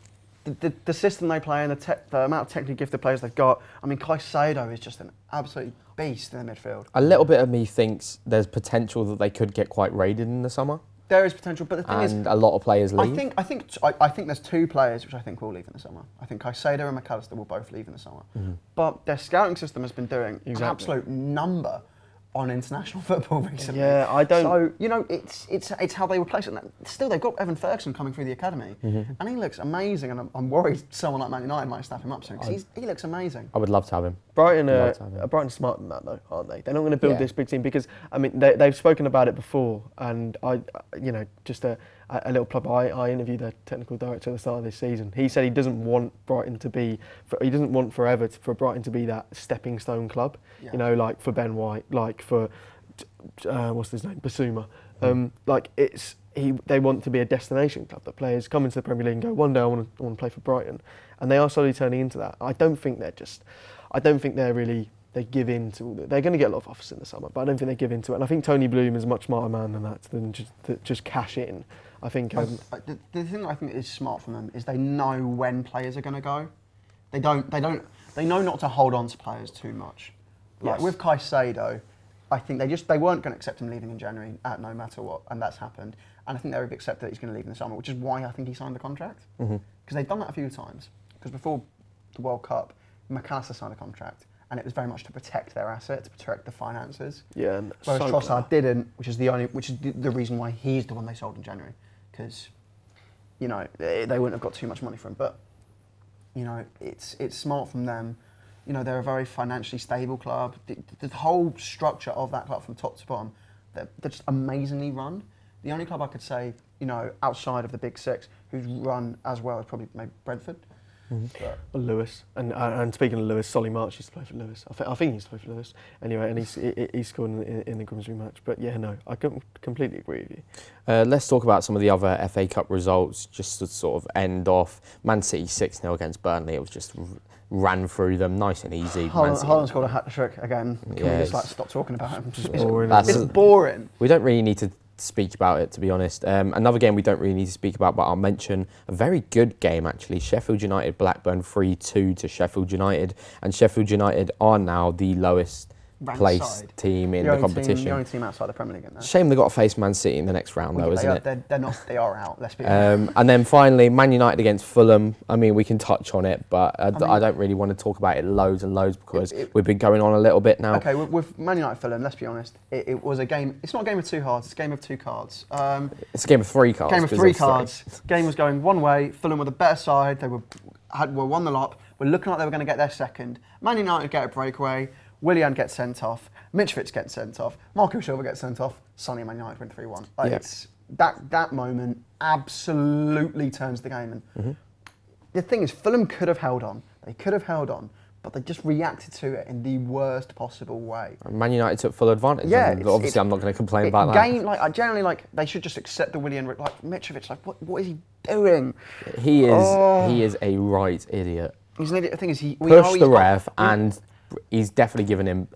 The system they play and the amount of technically gifted players they've got. I mean, Caicedo is just an absolute beast in the midfield. A little bit of me thinks there's potential that they could get quite raided in the summer. There is potential, but the thing is, a lot of players leave. I think there's two players which I think will leave in the summer. I think Caicedo and McAllister will both leave in the summer. But their scouting system has been doing an absolute number on international football recently. Yeah, I don't. So you know, it's how they replace it. And still, they've got Evan Ferguson coming through the academy, and he looks amazing. And I'm worried someone like Man United might snap him up soon because he looks amazing. I would love to have him. Brighton's smart than that though, aren't they? They're not going to build this big team because I mean they've spoken about it before, and just a little plug. I interviewed their technical director at the start of this season. He said he doesn't want Brighton to be, he doesn't want forever for Brighton to be that stepping stone club. Yeah. You know, like for Ben White, like for what's his name, Basuma. They want to be a destination club that players come into the Premier League and go, one day I want to play for Brighton, and they are slowly turning into that. I don't think they give in to. They're going to get a lot of offers in the summer, but I don't think they give in to it. And I think Tony Bloom is a much smarter man than that, than just cash in. I think the thing I think is smart from them is they know when players are going to go. They know not to hold on to players too much. Like with Caicedo, I think they weren't going to accept him leaving in January no matter what, and that's happened. And I think they've accepted that he's going to leave in the summer, which is why I think he signed the contract. Because they've done that a few times. Because before the World Cup, McAllister signed a contract, and it was very much to protect their assets, to protect the finances. Yeah. Whereas Trossard didn't, which is the reason why he's the one they sold in January. Because, you know, they wouldn't have got too much money for him. But, you know, it's smart from them. You know, they're a very financially stable club. The whole structure of that club from top to bottom, they're just amazingly run. The only club I could say, you know, outside of the Big Six, who's run as well is probably maybe Brentford. Well, Lewis, and speaking of Lewis, Solly March used to play for Lewis. I think he used to play for Lewis. Anyway, and he scored in the Grimsby match. But yeah, no, I completely agree with you. Let's talk about some of the other FA Cup results, just to sort of end off. Man City 6-0 against Burnley. It was just ran through them, nice and easy. Haaland scored a hat-trick again. Can we just stop talking about him? It's boring. We don't really need to speak about it, to be honest. Another game we don't really need to speak about, but I'll mention a very good game actually. Sheffield United Blackburn 3-2 to Sheffield United, and Sheffield United are now the lowest placed team in the competition. The only team outside the Premier League in there. Shame they got to face Man City in the next round though, isn't it? They're not. They are out. Let's be honest. And then finally, Man United against Fulham. I mean, we can touch on it, but I don't really want to talk about it loads and loads because we've been going on a little bit now. Okay, with Man United Fulham, let's be honest. It was a game. It's not a game of two cards. It's a game of two cards. It's a game of three cards. Game of three cards. Game was going one way. Fulham were the better side. They were won the lot. We're looking like they were going to get their second. Man United get a breakaway. Willian gets sent off. Mitrovic gets sent off. Marco Silva gets sent off. Sonny and Man United win 3-1. It's that moment absolutely turns the game. And the thing is, Fulham could have held on. They could have held on, but they just reacted to it in the worst possible way. Man United took full advantage. Yeah, obviously I'm not going to complain about that. I generally they should just accept the Willian. Like Mitrovic, what is he doing? He is a right idiot. He's an idiot. The thing is, pushed the ref and he's definitely given him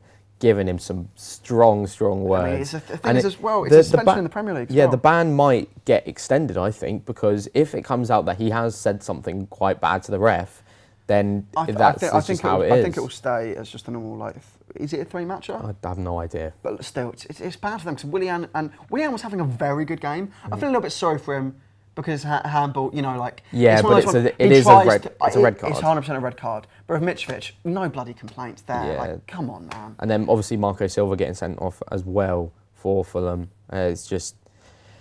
given him some strong words. I mean, it's a thing And as well. It's a suspension in the Premier League. The ban might get extended, I think, because if it comes out that he has said something quite bad to the ref, then that's just how it is. I think it will stay as just a normal, like, is it a 3-matcher? I have no idea. But still, it's bad for them because Willian was having a very good game. I feel a little bit sorry for him because handball, you know, like... Yeah, but it's a red card. It's 100% a red card. But with Mitrovic, no bloody complaints there. Yeah. Like, come on, man. And then obviously Marco Silva getting sent off as well for Fulham. It's just...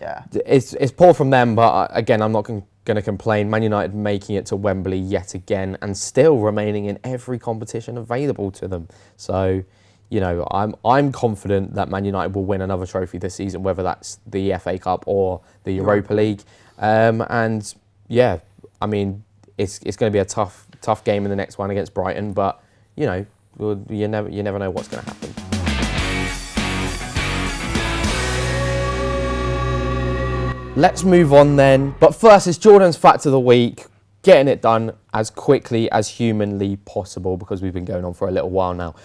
Yeah. It's poor from them, but again, I'm not going to complain. Man United making it to Wembley yet again and still remaining in every competition available to them. So, you know, I'm confident that Man United will win another trophy this season, whether that's the FA Cup or the Europa League. And yeah, I mean, it's going to be a tough game in the next one against Brighton, but you know, you never know what's going to happen. Let's move on then. But first, it's Jordan's Fact of the Week. Getting it done as quickly as humanly possible because we've been going on for a little while now.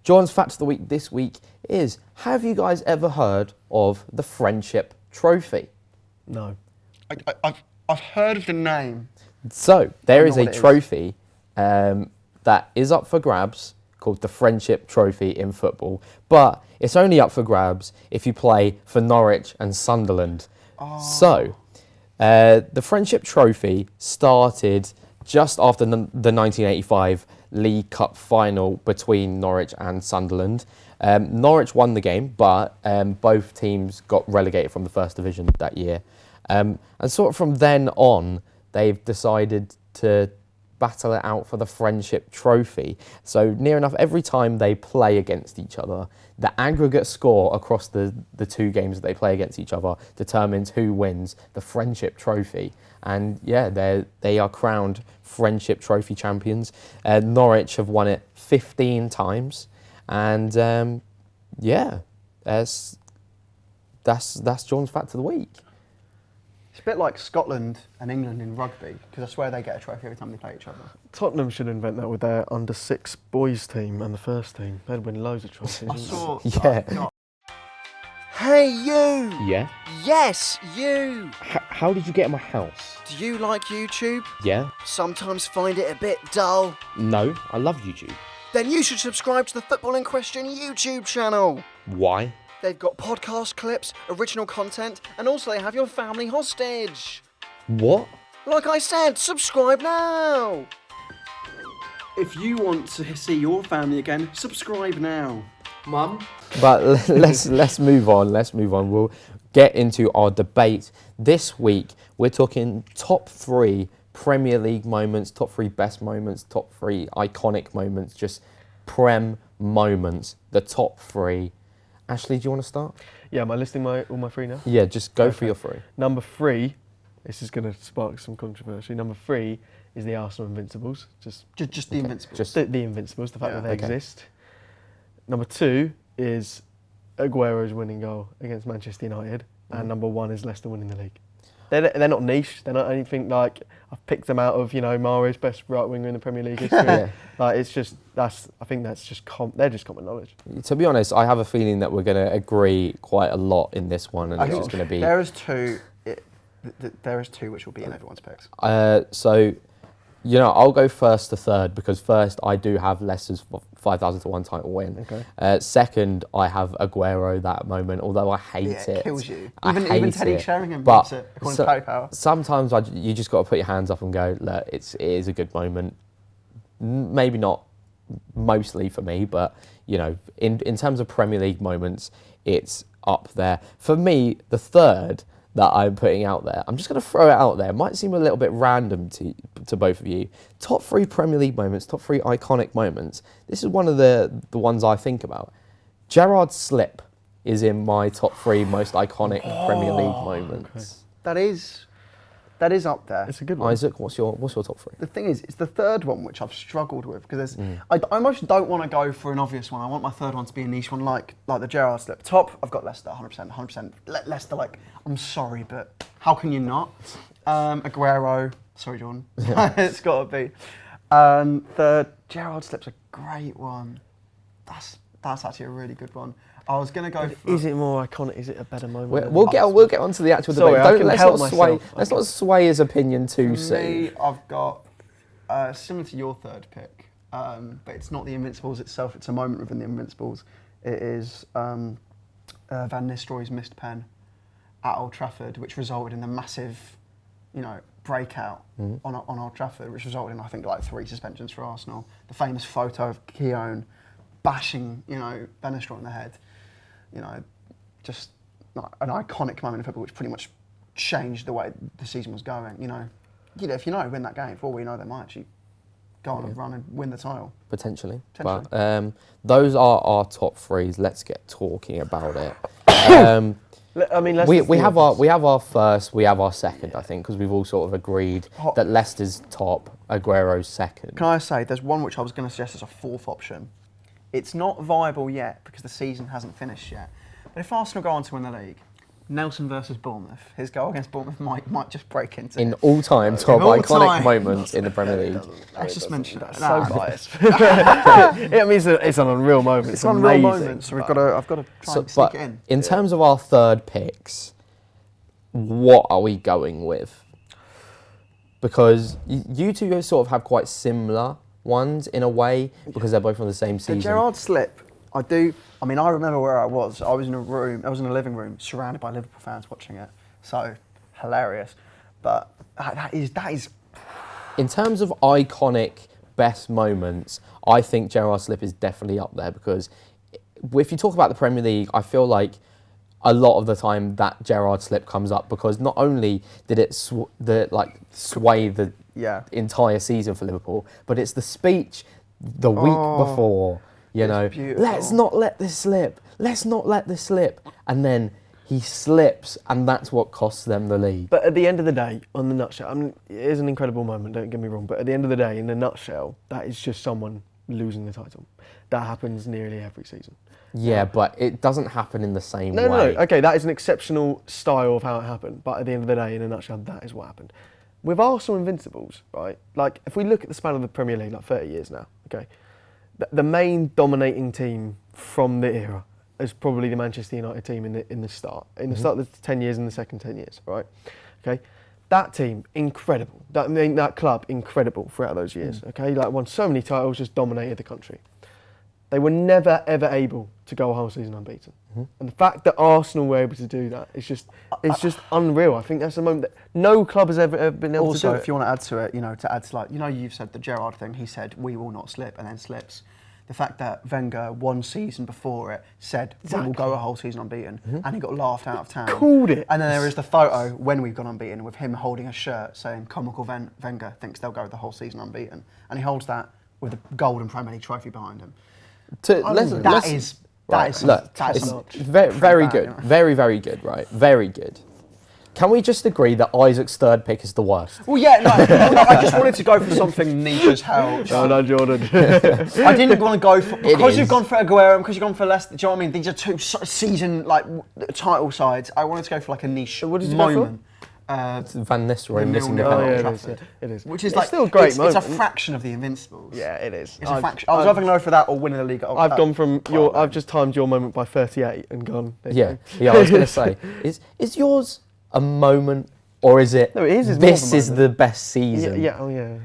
Jordan's Fact of the Week this week is, have you guys ever heard of the Friendship Trophy? No. I've heard of the name. So, there is a trophy that is up for grabs called the Friendship Trophy in football. But it's only up for grabs if you play for Norwich and Sunderland. Oh. So, the Friendship Trophy started just after the 1985 League Cup final between Norwich and Sunderland. Norwich won the game, but both teams got relegated from the first division that year. And sort of from then on, they've decided to battle it out for the Friendship Trophy. So near enough every time they play against each other, the aggregate score across the two games that they play against each other determines who wins the Friendship Trophy. And yeah, they are crowned Friendship Trophy champions. Norwich have won it 15 times. And yeah, that's John's Fact of the Week. It's a bit like Scotland and England in rugby, because I swear they get a trophy every time they play each other. Tottenham should invent that with their under-6 boys team and the first team. They'd win loads of trophies. I saw... Yeah. Hey, you! Yeah? Yes, you! How did you get in my house? Do you like YouTube? Yeah? Sometimes find it a bit dull? No, I love YouTube. Then you should subscribe to the Footballing Question YouTube channel. Why? They've got podcast clips, original content, and also they have your family hostage. What? Like I said, subscribe now! If you want to see your family again, subscribe now. Mum? But let's move on. We'll get into our debate. This week, we're talking top 3 Premier League moments, top 3 best moments, top 3 iconic moments, just Prem moments, the top 3. Ashley, do you want to start? Yeah, am I listing all my 3 now? Yeah, just go for your 3. Number 3, this is going to spark some controversy. Number 3 is the Arsenal Invincibles. Just the Invincibles. Just the Invincibles, the fact that they exist. Number 2 is Aguero's winning goal against Manchester United. And number 1 is Leicester winning the league. They're not niche. They're not anything like I've picked them out of, you know, Mahrez, best right winger in the Premier League history. Yeah. Like it's just they're just common knowledge. To be honest, I have a feeling that we're going to agree quite a lot in this one, and it's just going to be. There is 2. There is 2 which will be in everyone's picks. So, you know, I'll go first to third because first I do have Leicester's 5,000-1 title win. Okay. Second, I have Aguero that moment, although I hate it. It kills you. Even Teddy Sheringham but loves it, according to Paddy Power. Sometimes you just got to put your hands up and go, look, it is a good moment. Maybe not mostly for me, but, you know, in terms of Premier League moments, it's up there. For me, the third that I'm putting out there, I'm just going to throw it out there. It might seem a little bit random to both of you. Top 3 Premier League moments, top 3 iconic moments. This is one of the ones I think about. Gerrard's slip is in my top 3 most iconic Premier League moments. Okay. That is up there. It's a good one. Isaac, what's your top 3? The thing is, it's the third one which I've struggled with because I almost don't want to go for an obvious one. I want my third one to be a niche one, like the Gerrard slip. Top, I've got Leicester, 100%. Leicester, like, I'm sorry, but how can you not? Aguero, sorry, Jordan, it's got to be. The Gerrard slip's a great one. That's That's actually a really good one. I was going to go for... Is it more iconic? Is it a better moment? We'll get onto the actual Sorry, debate. Let's not sway his opinion too soon. Me, I've got similar to your third pick, but it's not the Invincibles itself. It's a moment within the Invincibles. It is Van Nistelrooy's missed pen at Old Trafford, which resulted in the massive, breakout on Old Trafford, which resulted in, I think, like 3 suspensions for Arsenal. The famous photo of Keown bashing, Van Nistelrooy in the head. Just like an iconic moment in football, which pretty much changed the way the season was going. If win that game, for all we know, they might actually go on a run and win the title. Potentially. But those are our top 3s. Let's get talking about it. We have our first, we have our second, I think, because we've all sort of agreed that Leicester's top, Aguero's second. Can I say, there's one which I was going to suggest as a 4th option. It's not viable yet because the season hasn't finished yet. But if Arsenal go on to win the league, Nelson versus Bournemouth, his goal against Bournemouth might just break into in all-time top iconic moments in the Premier League. Let's just mention that. So biased. It means that it's an unreal moment. It's an unreal moment, so I've got to try and stick it in. In terms of our third picks, what are we going with? Because you two sort of have quite similar ones in a way, because they're both from the same season. The Gerrard slip, I remember where I was. I was in a living room surrounded by Liverpool fans watching it. So hilarious. But that is. In terms of iconic best moments, I think Gerrard's slip is definitely up there, because if you talk about the Premier League, I feel like a lot of the time that Gerrard slip comes up because not only did it sway the entire season for Liverpool, but it's the speech the week before, let's not let this slip, and then he slips, and that's what costs them the league. But at the end of the day, on the nutshell, it is an incredible moment, don't get me wrong, but at the end of the day, in a nutshell, that is just someone losing the title. That happens nearly every season. Yeah, but it doesn't happen in the same way. No. Okay, that is an exceptional style of how it happened, but at the end of the day, in a nutshell, that is what happened. With Arsenal Invincibles, right, like if we look at the span of the Premier League, like 30 years now, okay, the main dominating team from the era is probably the Manchester United team in the start of the 10 years and the second 10 years, right? Okay, that team, incredible. That club, incredible throughout those years, okay? Like won so many titles, just dominated the country. They were never, ever able to go a whole season unbeaten. And the fact that Arsenal were able to do that, it's just unreal. I think that's a moment that no club has ever been able to do. Also, if you want to add to it, you've said the Gerrard thing, he said, we will not slip, and then slips. The fact that Wenger, one season before it, said, we will go a whole season unbeaten, and he got laughed out of town. Called it. And then there is the photo when we've gone unbeaten with him holding a shirt saying, comical Wenger thinks they'll go the whole season unbeaten. And he holds that with a golden Premier League trophy behind him. That is very good. Very, very good, right? Very good. Can we just agree that Isaac's third pick is the worst? Well, yeah, I just wanted to go for something niche as hell. Oh, no, Jordan. I didn't want to go for... Because you've gone for Aguero and because you've gone for Leicester, do you know what I mean? These are two season, title sides. I wanted to go for, a niche moment. Van Nistelrooy missing the penalty. It is. Which is it's still a great moment. It's a fraction of the Invincibles. Yeah, it is. It's a fraction. I was either going to go for that or winning the league. I've gone from I've just timed your moment by 38 and gone. Yeah. I was going to say, is yours a moment, or is it? No, it is. This is the best season. Yeah. Oh yeah.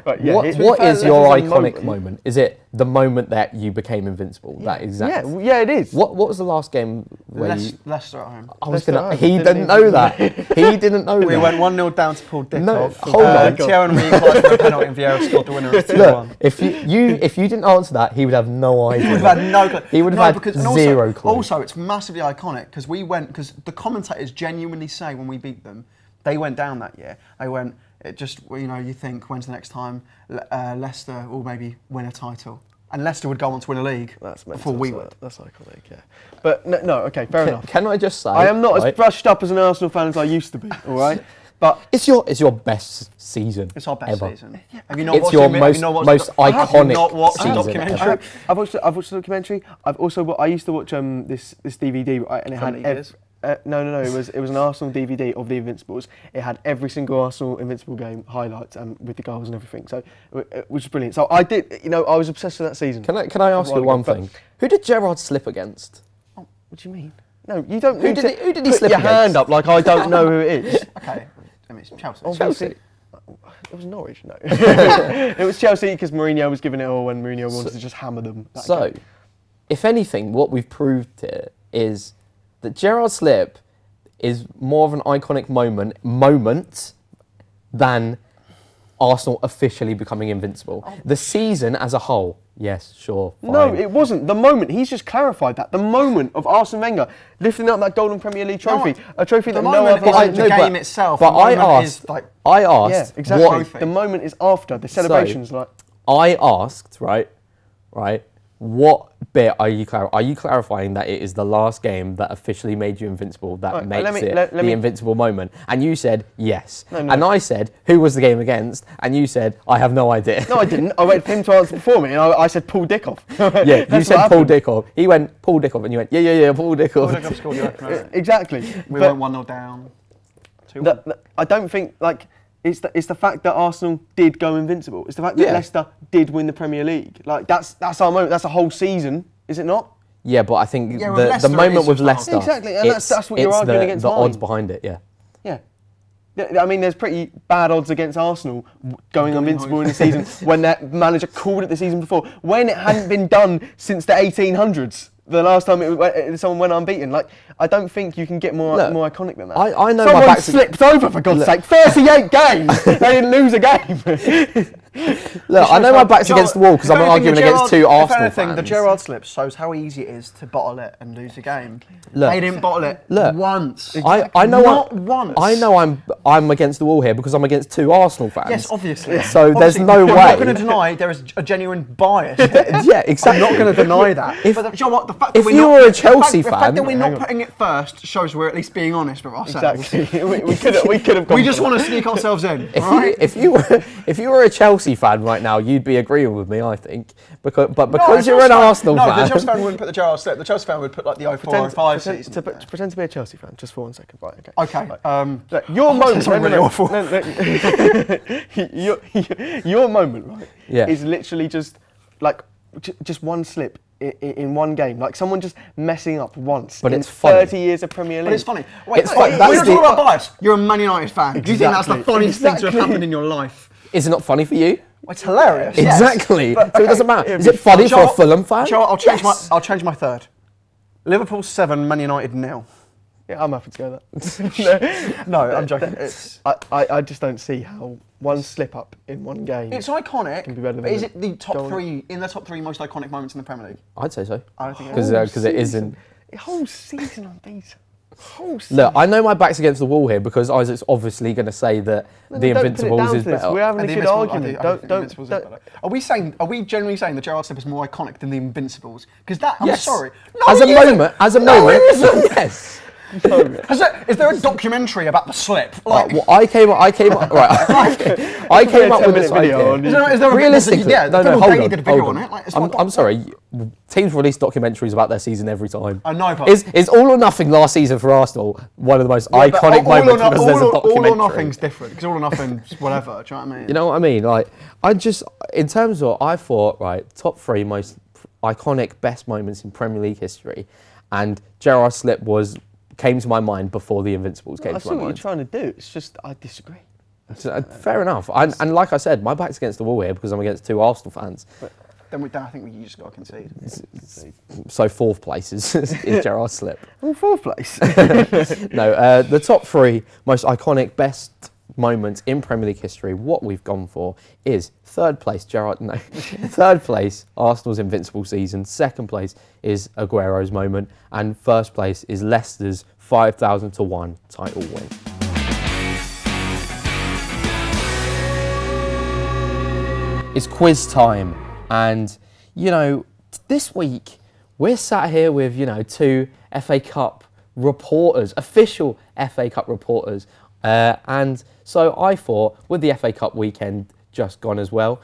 Right, yeah. What is your iconic moment? Is it the moment that you became invincible? That exactly. Yeah, it is. What was the last game where Leicester at home. He didn't know that. He didn't know that. We went 1-0 down to Paul Dickov. No, hold on. Thierry Henry equalised for a penalty and Vieira scored the winner. Look, if you didn't answer that, he would have no idea. He would have had no clue. He would have had zero clue. Also, it's massively iconic because the commentators genuinely say when we beat them, they went down that year. They went, you think, when's the next time Leicester will maybe win a title? And Leicester would go on to win a league before we would. That's iconic, yeah. But no, okay, fair enough. Can I just say... I am not as brushed up as an Arsenal fan as I used to be, all right? But it's your best season. It's our best season. Yeah. Have you not watched your most iconic season. I've watched the documentary. I used to watch this DVD, right, and it had No. It was an Arsenal DVD of the Invincibles. It had every single Arsenal Invincible game highlights and with the goals and everything. So it was brilliant. So I did. I was obsessed with that season. Can I ask you one thing? Who did Gerrard slip against? Oh, what do you mean? No, you don't. Who did he slip your against? hand up like I don't know who it is. Okay, I mean, it's Chelsea. Obviously. It was Norwich, no. It was Chelsea because Mourinho was giving it all when Mourinho wanted to just hammer them. So, if anything, what we've proved here is that Gerrard's slip is more of an iconic moment than Arsenal officially becoming invincible. Oh. The season as a whole, yes, sure, fine. No, it wasn't. The moment, he's just clarified that. The moment of Arsene Wenger lifting up that golden Premier League trophy, a trophy that no other... The game itself. But I asked, yeah, exactly. what... The moment is after, the celebrations. I asked, right, what bit are you clarifying that it is the last game that officially made you invincible that makes the invincible moment? And you said yes. No. And I said, who was the game against? And you said, I have no idea. No, I didn't. I waited for him to answer before me, and I said Paul Dickoff. Yeah, you said Paul Dickoff. He went Paul Dickoff, and you went yeah, Paul Dickoff. Paul Dickoff scored your opener. Exactly. We went 1-0 down. 2-1. I don't think it's the fact that Arsenal did go invincible. It's the fact that Leicester did win the Premier League. That's our moment. That's a whole season, is it not? Yeah, but I think the moment with Leicester, exactly, and that's what you're arguing against. The odds behind it, yeah. Yeah, I mean, there's pretty bad odds against Arsenal going invincible in the season when their manager called it the season before, when it hadn't been done since the 1800s. The last time someone went unbeaten. I don't think you can get more iconic than that. I know someone my back slipped over, for God's sake. 38 games. They didn't lose a game. Look, I know my back's against the wall because I'm arguing against two Arsenal fans. The Gerrard slip shows how easy it is to bottle it and lose a game. Look, they didn't bottle it once. Exactly. I know not once. I know I'm against the wall here because I'm against two Arsenal fans. Yes, obviously. So there's no way. I'm not going to deny there is a genuine bias. Yeah, exactly. I'm not going to deny that. But you know what? The fact that you were a Chelsea fan, the fact that we're not putting it first shows we're at least being honest with ourselves. Exactly. we could have. We just want to sneak ourselves in. If you were a Chelsea fan right now, you'd be agreeing with me, I think. Because you're an Arsenal fan. No, the Chelsea fan wouldn't put the Gerrard slip. The Chelsea fan would put the 04-05 season. Pretend to be a Chelsea fan, just for 1 second. Right, okay. Look, your moment. Really awful. Your moment, right? Yeah. Is literally just one slip in one game, like someone just messing up once. But in it's funny. 30 years of Premier League. But it's funny. Wait, it's funny. We're talking about bias. You're a Man United fan. Do you think that's the Exactly. funniest thing to have happened in your life? Is it not funny for you? It's hilarious. Exactly. Yes. So it doesn't matter. Is it funny for a Fulham fan? I'll change my third. Liverpool 7, Man United 0. Yeah, I'm happy to go that. No, I'm joking. I just don't see how one slip up in one game. It's iconic. Can be better than Is it the top going- three in the top three most iconic moments in the Premier League? I'd say so. I don't think Because it isn't. The whole season unbeaten. Whole season. Look, I know my back's against the wall here because Isaac's obviously going to say that the Invincibles is better. We're having a good argument. Don't. Are we generally saying the Gerrard slip is more iconic than the Invincibles? Because that, I'm Yes. sorry. No, As a moment, yes. Is there a documentary about the slip? Like, Well, I came up with this video idea. is there a Realistically, yeah, no, Football hold Daily on, did a video hold on on. it. Like, it's not I'm sorry. Teams release documentaries about their season every time. I know, but Is All or Nothing last season for Arsenal one of the most Yeah, but iconic moments because there's a All documentary? or Nothing's different because All or Nothing's whatever. Do you know what I mean? You know what I mean? Like, in terms of, I thought, right, top three most iconic, best moments in Premier League history, and Gerrard's slip came to my mind before the Invincibles came I to see my what you're mind. trying to do. It's just I disagree. So, fair enough. And like I said, my back's against the wall here because I'm against two Arsenal fans. Then I think you just got to concede. So fourth place is Gerrard's slip. Well, fourth place. No, the top three most iconic, best moments in Premier League history, what we've gone for is third place, third place, Arsenal's invincible season, second place is Aguero's moment, and first place is Leicester's 5,000-1 title win. It's quiz time, and this week we're sat here with two FA Cup reporters, official FA Cup reporters, and so I thought with the FA Cup weekend just gone as well,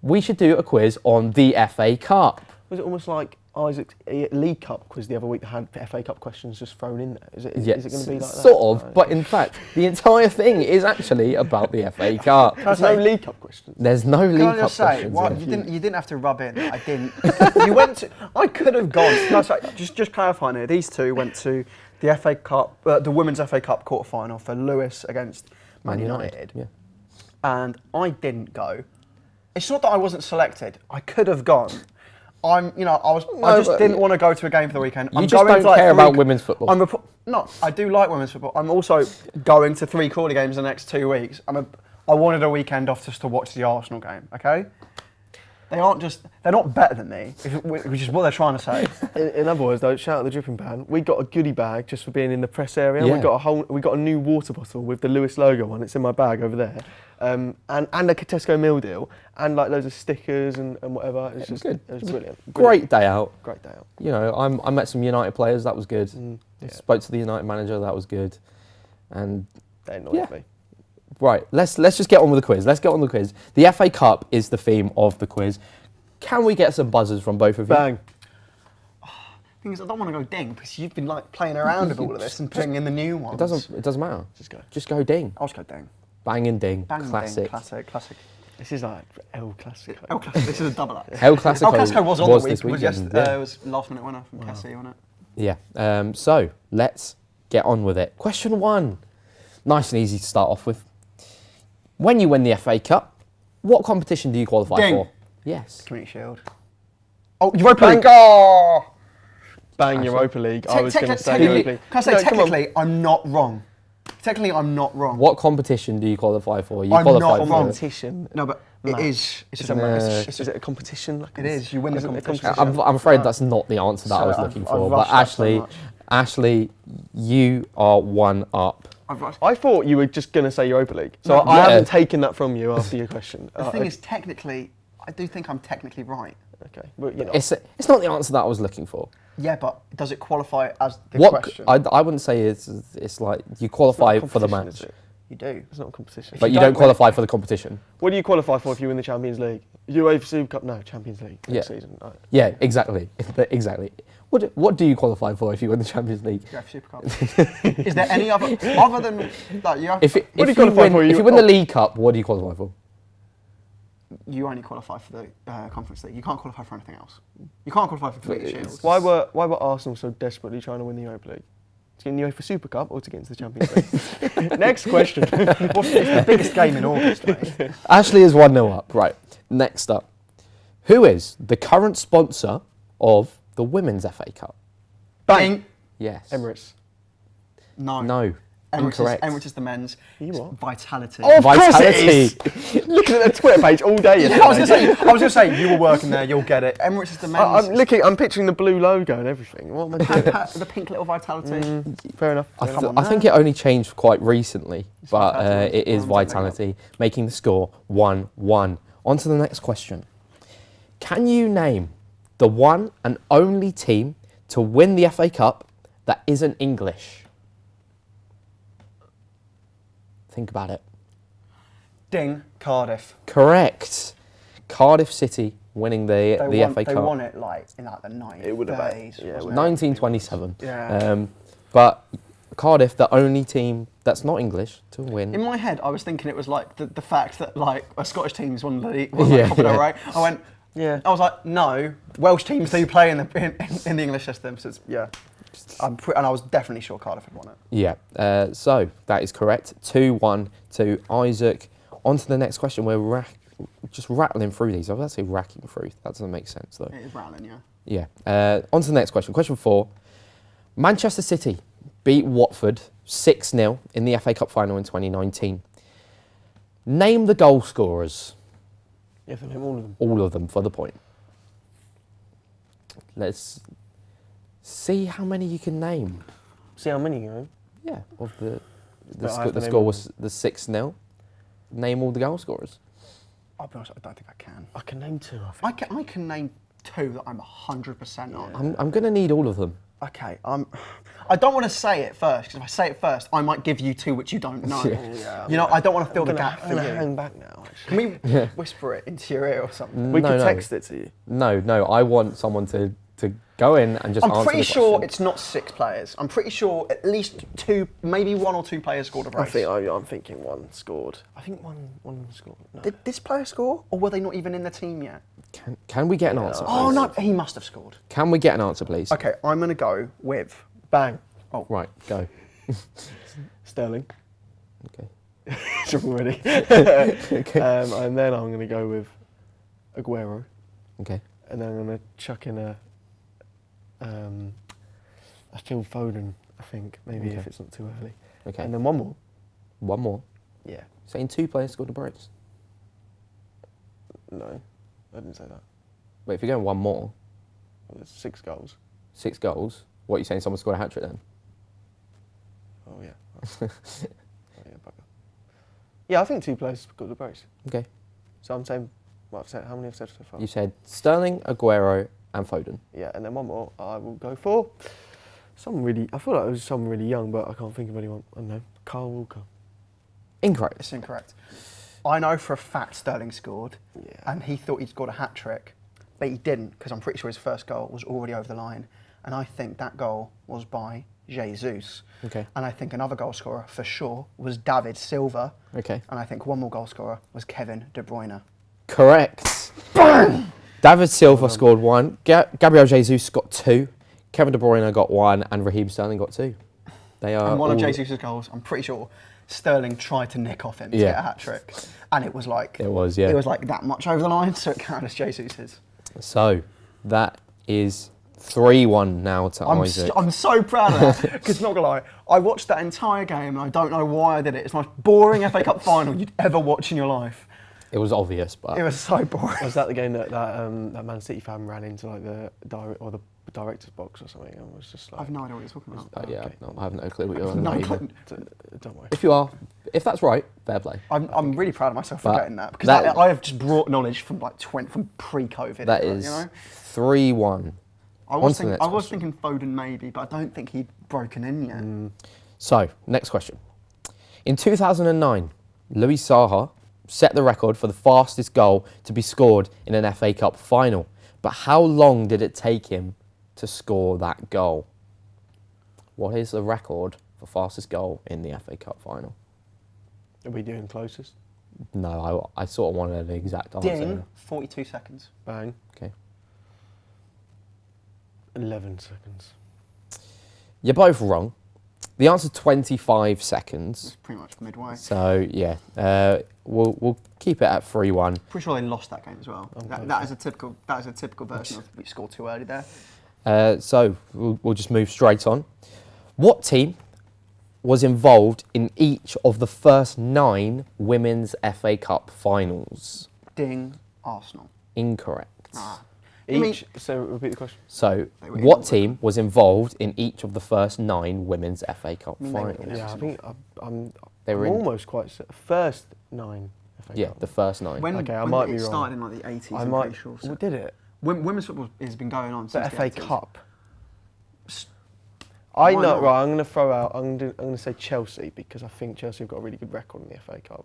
we should do a quiz on the FA Cup. Was it almost like Isaac's League Cup quiz the other week that had FA Cup questions just thrown in there? Is it going to be like that? Sort of, but in fact, the entire thing is actually about the FA Cup. There's no League Cup questions. There's no League Cup questions. What, you didn't have to rub in. I didn't. You went to. I could have gone. No, sorry, just clarifying here. These two went to the FA Cup, the Women's FA Cup quarter final for Lewis against Man United. Yeah. And I didn't go. It's not that I wasn't selected. I could have gone. I just didn't want to go to a game for the weekend. You just don't care about women's football. No, I do like women's football. I'm also going to 3 Crawley games the next 2 weeks. I wanted a weekend off just to watch the Arsenal game. Okay. They're not better than me, which is what they're trying to say. In other words, though, shout out the Dripping Pan. We got a goodie bag just for being in the press area. Yeah. We got a new water bottle with the Lewis logo on. It's in my bag over there, and a Tesco meal deal, and like loads of stickers and whatever. It was good. It was brilliant. Great day out. Great day out. You know, I met some United players. That was good. Yeah. Spoke to the United manager. That was good. And They annoyed me. right, let's just get on with the quiz. Let's get on with the quiz. The FA Cup is the theme of the quiz. Can we get some buzzers from both of you? Bang. Thing is, I don't want to go ding because you've been like playing around with all of this and putting in the new ones. It doesn't matter. Just go. Just go ding. I'll just go ding. Bang and ding. Bang, Classic. Ding. Classic. This is like El Clasico. El Clasico. This is a double up. El Clasico, El Clasico was on the week. this It was, weekend. Yeah. it was last minute winner from Cassie, wasn't it? Yeah. So let's get on with it. Question 1. Nice and easy to start off with. When you win the FA Cup, what competition do you qualify Ding. for? Yes. Community Shield. Oh, Europa Bang. League. Oh! Bang, Europa League. I was going to say Europa League. Can I say No, come on. technically, I'm not wrong. Technically, I'm not wrong. What competition do you qualify for? You I'm qualify not for wrong. Competition. No, but Matt. it is. It's Is a it a competition? Like It is. You win the Isn't it a competition. I'm afraid that's not the answer that I was Sorry, looking I've for. But rushed that so Ashley, much. Ashley, you are 1 up. I've rushed. I thought you were just going to say Europa League. So No. I Yeah. haven't taken that from you after your question. The thing is, technically, I do think I'm technically right. Okay. Well, you know. It's not the answer that I was looking for. Yeah, but does it qualify as the What question? I wouldn't say it's like you qualify for the competition, match, is it? You do. It's not a competition. but you you don't don't qualify for the competition. What do you qualify for if you win the Champions League? UEFA Super Cup? No, Champions League next season. Right. Yeah, exactly. Exactly. What do you qualify for if you win the Champions League? Yeah, Super Cup. Is there any other than like you? If What do you you qualify win, for? if you win the League Cup, what do you qualify for? You only qualify for the Conference League. You can't qualify for anything else. You can't qualify for Community Shield. Why were Arsenal so desperately trying to win the Europa League? To get the UEFA Super Cup or to get into the Champions League? Next question. It's the biggest game in August, mate. Ashley is 1-0 up. Right. Next up, who is the current sponsor of the Women's FA Cup? Bang. Yes. Emirates. No. Emirates Incorrect. Emirates is the men's. You It's what? Vitality. Oh, of course Vitality. it is. Looking at their Twitter page all day. I was going to say, you were working there, you'll get it. Emirates is the men's. I'm picturing the blue logo and everything. What am I doing? The pink little Vitality. Fair enough. I think it only changed quite recently, but Vitality. it is Vitality, making the score 1-1. On to the next question. Can you name the one and only team to win the FA Cup that isn't English? Think about it. Ding, Cardiff. Correct. Cardiff City winning the FA Cup. They won it like in like the 90s. It would have been. days, Yeah, wasn't it? 1927. Yeah. But Cardiff, the only team that's not English to win. In my head, I was thinking it was like the fact that like a Scottish team's won the league, won Yeah, Copa del yeah. Rey. I went, Yeah. I was like, no, Welsh teams do play in the English system, so it's, yeah. And I was definitely sure Cardiff had won it. Yeah, so that is correct. 2-1 to Isaac. On to the next question. We're just rattling through these. I was actually racking through. That doesn't make sense, though. It is rattling, yeah. Yeah. On to the next question. Question 4. Manchester City beat Watford 6-0 in the FA Cup final in 2019. Name the goal scorers. You have to name all of them. All of them for the point. Let's see how many you can name. See how many you know. Yeah, of the But I have to the name score all. was the 6-0. Name all the goal scorers. I'll be honest, I don't think I can. I can name 2, I think. I can name 2 that I'm 100% on. I'm going to need all of them. Okay, I don't want to say it first, because if I say it first, I might give you 2 which you don't know. Yeah, You know, I don't want to fill the gap I'm for going to you. hang back now, actually. Can we whisper it into your ear or something? We No, could no. text it to you. No, I want someone to to go in and just answer I'm pretty the sure question. it's not 6 players. I'm pretty sure at least 2, maybe 1 or 2 players scored a brace. I'm thinking one scored. I think one scored. No. Did this player score, or were they not even in the team yet? Can we get an answer, Oh please? no, he must have scored. Can we get an answer, please? Okay, I'm going to go with Bang. Oh, Right, go. Sterling. Okay. It's already. Okay. And then I'm going to go with Aguero. Okay. And then I'm going to chuck in a Phil Foden, I think, maybe Okay. if it's not too early. Okay. And then one more. One more. Yeah. Saying 2 players scored a brace. No, I didn't say that. Wait, if you're going one more, Well, there's 6 goals. 6 goals, what are you saying? Someone scored a hat trick then? Oh, yeah. Oh, yeah, bugger. Yeah, I think 2 players scored the brace. Okay. So I'm saying, what I've said, how many I've said so far? You said Sterling, Aguero, and Foden. Yeah, and then one more I will go for. Someone really, I feel like it was someone really young, but I can't think of anyone. I don't know. Carl Walker. Incorrect. it's incorrect. I know for a fact Sterling scored, Yeah. and he thought he'd scored a hat trick, but he didn't, because I'm pretty sure his first goal was already over the line. And I think that goal was by Jesus. Okay. And I think another goal scorer for sure was David Silva. Okay. And I think one more goal scorer was Kevin De Bruyne. Correct. David Silva scored 1. Gabriel Jesus got 2. Kevin De Bruyne got 1, and Raheem Sterling got 2. They are. And one of all- Jesus' goals, I'm pretty sure Sterling tried to nick off him to Yeah. get a hat trick. And it was like It was, yeah. It was like that much over the line, so it counted as Jesus's. So that is 3-1 now to Isaac. I'm so proud of that, because not gonna lie, I watched that entire game and I don't know why I did it. It's the most boring FA Cup final you'd ever watch in your life. It was obvious, but It was so boring. Was that the game that that Man City fan ran into like the director's box or something? And was just like, I've no idea what you're talking about. yeah, okay. no, I have no clue what you're on No about clue. either. Don't worry. If that's right, fair play. I'm really proud of myself for But getting that, because that- I have just brought knowledge from like from pre-COVID. That era, is you know? 3-1. I On was, to the next I was question. thinking Foden maybe, but I don't think he'd broken in yet. So, next question. In 2009, Louis Saha set the record for the fastest goal to be scored in an FA Cup final. But how long did it take him to score that goal? What is the record for fastest goal in the FA Cup final? Are we doing closest? No, I sort of wanted an exact answer. Ding, 42 seconds. Bang. Okay. 11 seconds. You're both wrong. The answer 25 seconds. It's pretty much midway. So yeah, we'll keep it at 3-1. Pretty sure they lost that game as well. That is a typical version of we scored too early there. So we'll just move straight on. What team was involved in each of the first 9 women's FA Cup finals? Ding, Arsenal. Incorrect. I mean- Each. So repeat the question. So They were what involved. team was involved in each of the first 9 women's FA Cup I mean, they were finals? in Yeah, I think I'm They were in- almost quite first 9. FA Yeah, Cup. the first 9. When, Okay, I when might it be wrong. started in like the 80s, I I'm might. pretty sure. So Well, did it? women's football has been going on The since FA the 80s. Cup. S- I Why know. not? Right, I'm going to throw out. I'm going to say Chelsea because I think Chelsea have got a really good record in the FA Cup.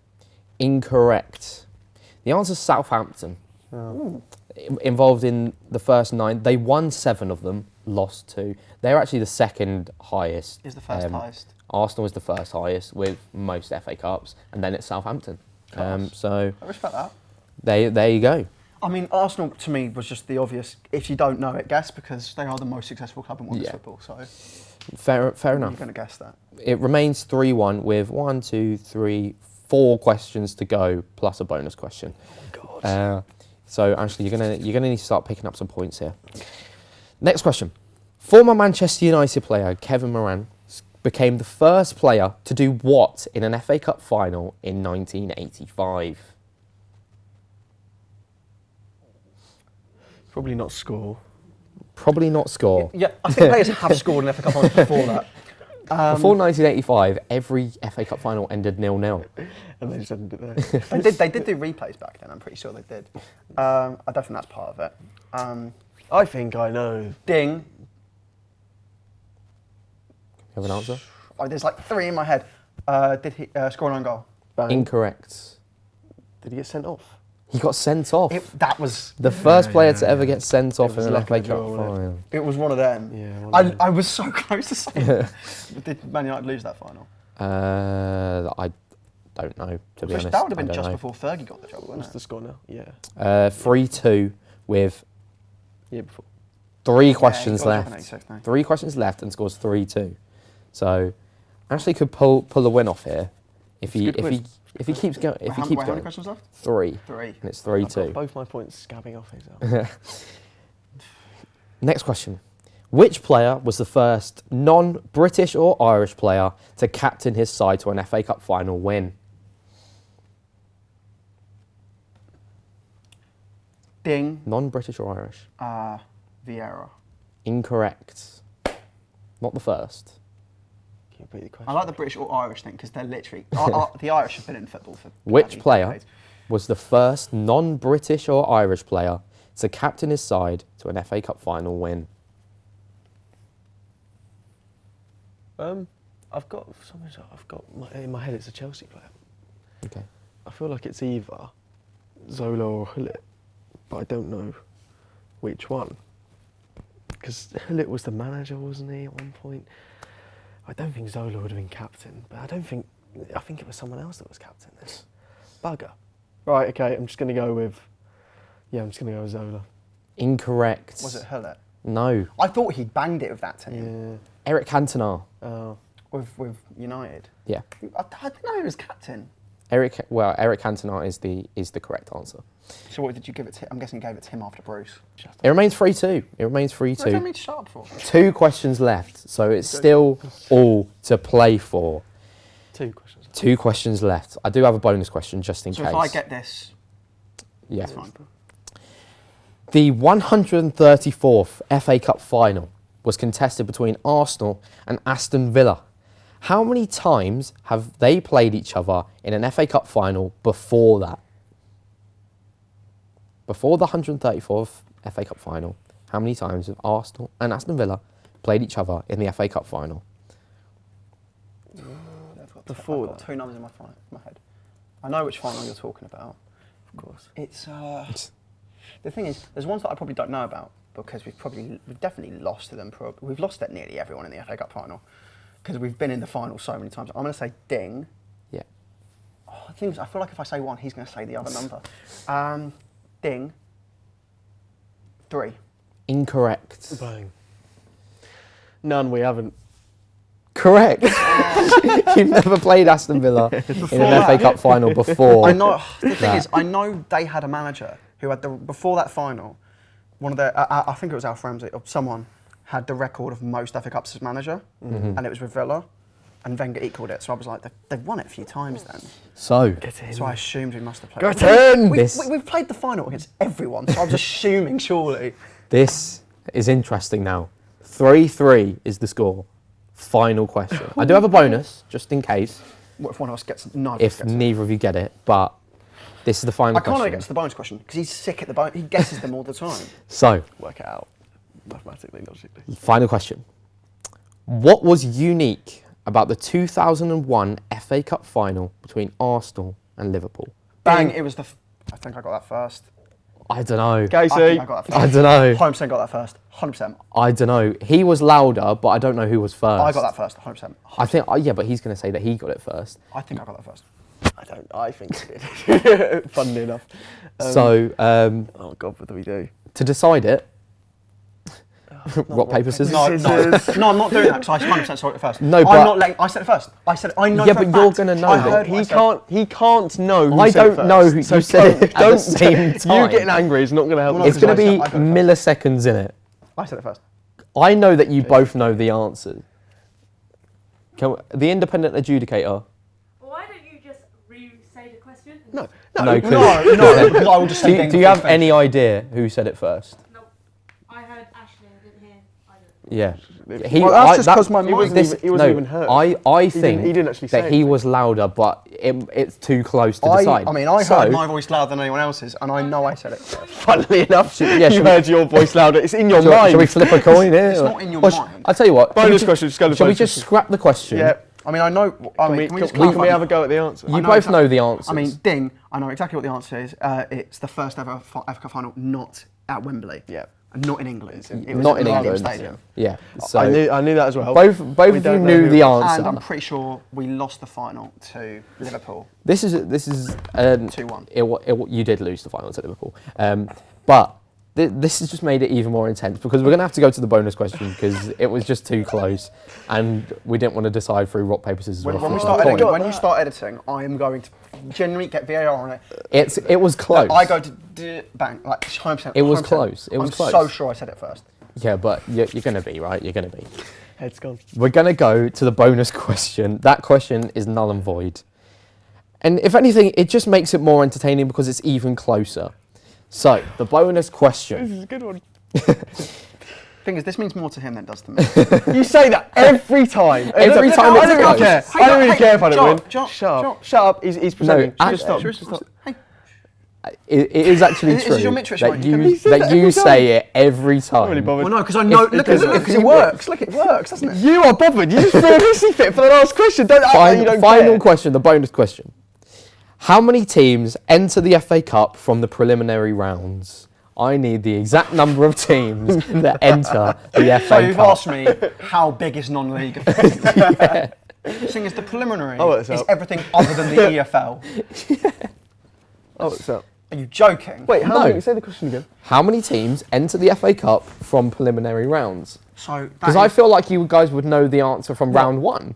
Incorrect. The answer is Southampton. Ooh. Involved in the first 9. They won 7 of them, lost 2. They're actually the second highest. Is the first highest. Arsenal is the first highest with most FA Cups, and then it's Southampton. Class. So I respect that. there you go. I mean, Arsenal to me was just the obvious, if you don't know it, guess, because they are the most successful club in women's Yeah. football. So Fair you're enough. going to guess that. It remains 3-1 with 1, 2, 3, 4 questions to go plus a bonus question. Oh God. So actually, you're gonna need to start picking up some points here. Next question: former Manchester United player Kevin Moran became the first player to do what in an FA Cup final in 1985? Probably not score. Probably not score. Yeah, I think players have scored in FA Cup finals before that. Before 1985, every FA Cup final ended 0-0. And they just didn't do that. They did do replays back then, I'm pretty sure they did. I don't think that's part of it. I think I know. Ding. You have an answer? Oh, there's like 3 in my head. Did he score an own goal? Bang. Incorrect. Did he get sent off? He got sent off. That was The first player to ever get sent off was in an luck FA of the Cup draw, wasn't final. It was one of them. Yeah, I was so close to saying. Did Man United lose that final? I don't know, to be honest. That would have been I don't just know. before Fergie got the job, What's wasn't the it? score now? Yeah. 3-2 with Yeah, before. 3 questions he got the job left. in 86, no. 3 questions left and scores 3-2. So Ashley could pull a win off here if he keeps going. If he keeps How many going. questions left? 3. 3. And it's I've got 3-2. both my points scabbing off his. Next question. Which player was the first non-British or Irish player to captain his side to an FA Cup final win? Ding. Non-British or Irish? Vieira. Incorrect. Not the first. Can you repeat the question? I like the British or Irish thing because they're literally the Irish have been in football for Which decades. player was the first non-British or Irish player to captain his side to an FA Cup final win? In my head it's a Chelsea player. Okay. I feel like it's either Zola or Hullet, but I don't know which one. Because Hullet was the manager, wasn't he, at one point? I don't think Zola would have been captain, but I think it was someone else that was captain this. Bugger. Right, okay, I'm just going to go with Zola. Incorrect. Was it Hullet? No. I thought he banged it with that team. Yeah. Eric Cantona. Oh. With United. Yeah. I didn't know he was captain. Eric Cantona is the correct answer. So what did you give it to? I'm guessing you gave it to him after Bruce. It remains 3-2. It remains I don't 3-2. need to shut up for. 2 questions left, so it's still all to play for. 2 questions. 2 questions left. I do have a bonus question just in So case. if I get this, yeah. it's fine. The 134th FA Cup final was contested between Arsenal and Aston Villa. How many times have they played each other in an FA Cup final before that? Before the 134th FA Cup final, how many times have Arsenal and Aston Villa played each other in the FA Cup final? Before I've got 2 numbers in my head. I know which final you're talking about. Of course. It's the thing is, there's ones that I probably don't know about because we've definitely lost to them. We've lost at nearly everyone in the FA Cup final because we've been in the final so many times. I'm going to say ding. Yeah. I feel like if I say one, he's going to say the other number. Ding. 3. Incorrect. Bang. None, we haven't. Correct. You've never played Aston Villa in an FA Cup final before. I know. The thing that. is, I know they had a manager who had before that final. One of their, I think it was Alf Ramsey or someone had the record of most FA Cups as manager, and it was with Villa, and Wenger equalled it. So I was like, they've won it a few times then. So, So I assumed we must have played. Get in! We've played the final against everyone, so I was assuming surely. This is interesting now. 3-3 is the score. Final question. I do have a bonus, just in case, What if one of us gets neither? if gets it? neither of you get it, but this is the final I can't question. let it get to the bonus question because he's sick at the bonus. He guesses them all the time. So, Work it out. Mathematically, logically. final question. What was unique about the 2001 FA Cup final between Arsenal and Liverpool? Bang! It was I think I got that first. I don't know. I Casey. think I got that I first. don't know. 100% got that first. 100%. I don't know. He was louder, but I don't know who was first. I got that first. 100%. I think, yeah, but he's going to say that he got it first. I think I got that first. I think it did. Funnily enough. Oh God, what do we do? To decide it, rock, paper, scissors. No, Scissors. I'm not doing that because I 100% saw it first. No, but- I'm not letting. I said it first. I said I know. Yeah, for a but you're fact. gonna know I that. heard what I He said. can't know who I said it don't know first. who So you said it at the same time. You getting angry is not going to help. Well, It's no, going to be I got it first. milliseconds in it. I said it first. I know that you both know the answer. The independent adjudicator. Why don't you just re-say the question? No, No, 'cause- No, because I will just say ding Do you before have finish. any idea who said it first? No. I heard Ashley, I didn't hear either. Yeah. Well, that's just 'cause my mind- he wasn't even heard. I think he didn't actually say that he anything. was louder, but it's too close to decide. I mean, I So- heard my voice louder than anyone else's, and I know I said it. Funnily enough, yeah, you should we- heard your voice louder. It's in your Shall mind. we flip a coin here? It's not in your Well, mind. I'll tell you what. Bonus shall we question, just go to Shall we bonus just question. scrap the question Yeah. I mean, I know. Can we just can we clarify? have a go at the answer? You know both exactly- know the answers. I mean, ding, I know exactly what the answer is. It's the first ever FA Cup final not at Wembley. Yeah. And not in England. It was not at in Millennium England. Stadium. Yeah. So I knew that as well. both We of you don't know knew who the it was. answer. And I'm pretty sure we lost the final to Liverpool. This is 2-1. You did lose the final to Liverpool, but this has just made it even more intense because we're going to have to go to the bonus question because it was just too close, and we didn't want to decide through rock paper scissors. When, or when, we flip start a coin. editing, when you start editing, I am going to genuinely get VAR on it. It was close. I go to bang, like 100%. It was 100%. close. It was I'm close. so sure I said it first. Yeah, but you're going to be right. You're going to be. Head's gone. We're going to go to the bonus question. That question is null and void. And if anything, it just makes it more entertaining because it's even closer. So, the bonus This question. is a good one. Thing is, this means more to him than it does to me. You say that every time. Every time I it's don't really close. care. Hey, I don't really hey, care if I don't win. John, Shut John. up. Shut up. He's presenting. No, Just stop. Seriously, hey, It is actually This true is your Mitrovic, that right? you, He says that that you every say it every I'm time. really bothered. well, no, because I know. Look, it works. Look, it works, doesn't it? You are bothered. You just threw a hissy fit for the last question. Don't act like you don't Final care. question, the bonus question. How many teams enter the FA Cup from the preliminary rounds? I need the exact number of teams that enter the So FA you've Cup. asked me how big is non-league? Seeing as the preliminary Oh, what's is up? everything other than the EFL. Oh, what's up? Are you joking? Wait, how No. many? Say the question again. How many teams enter the FA Cup from preliminary rounds? So Because I feel like you guys would know the answer from round one.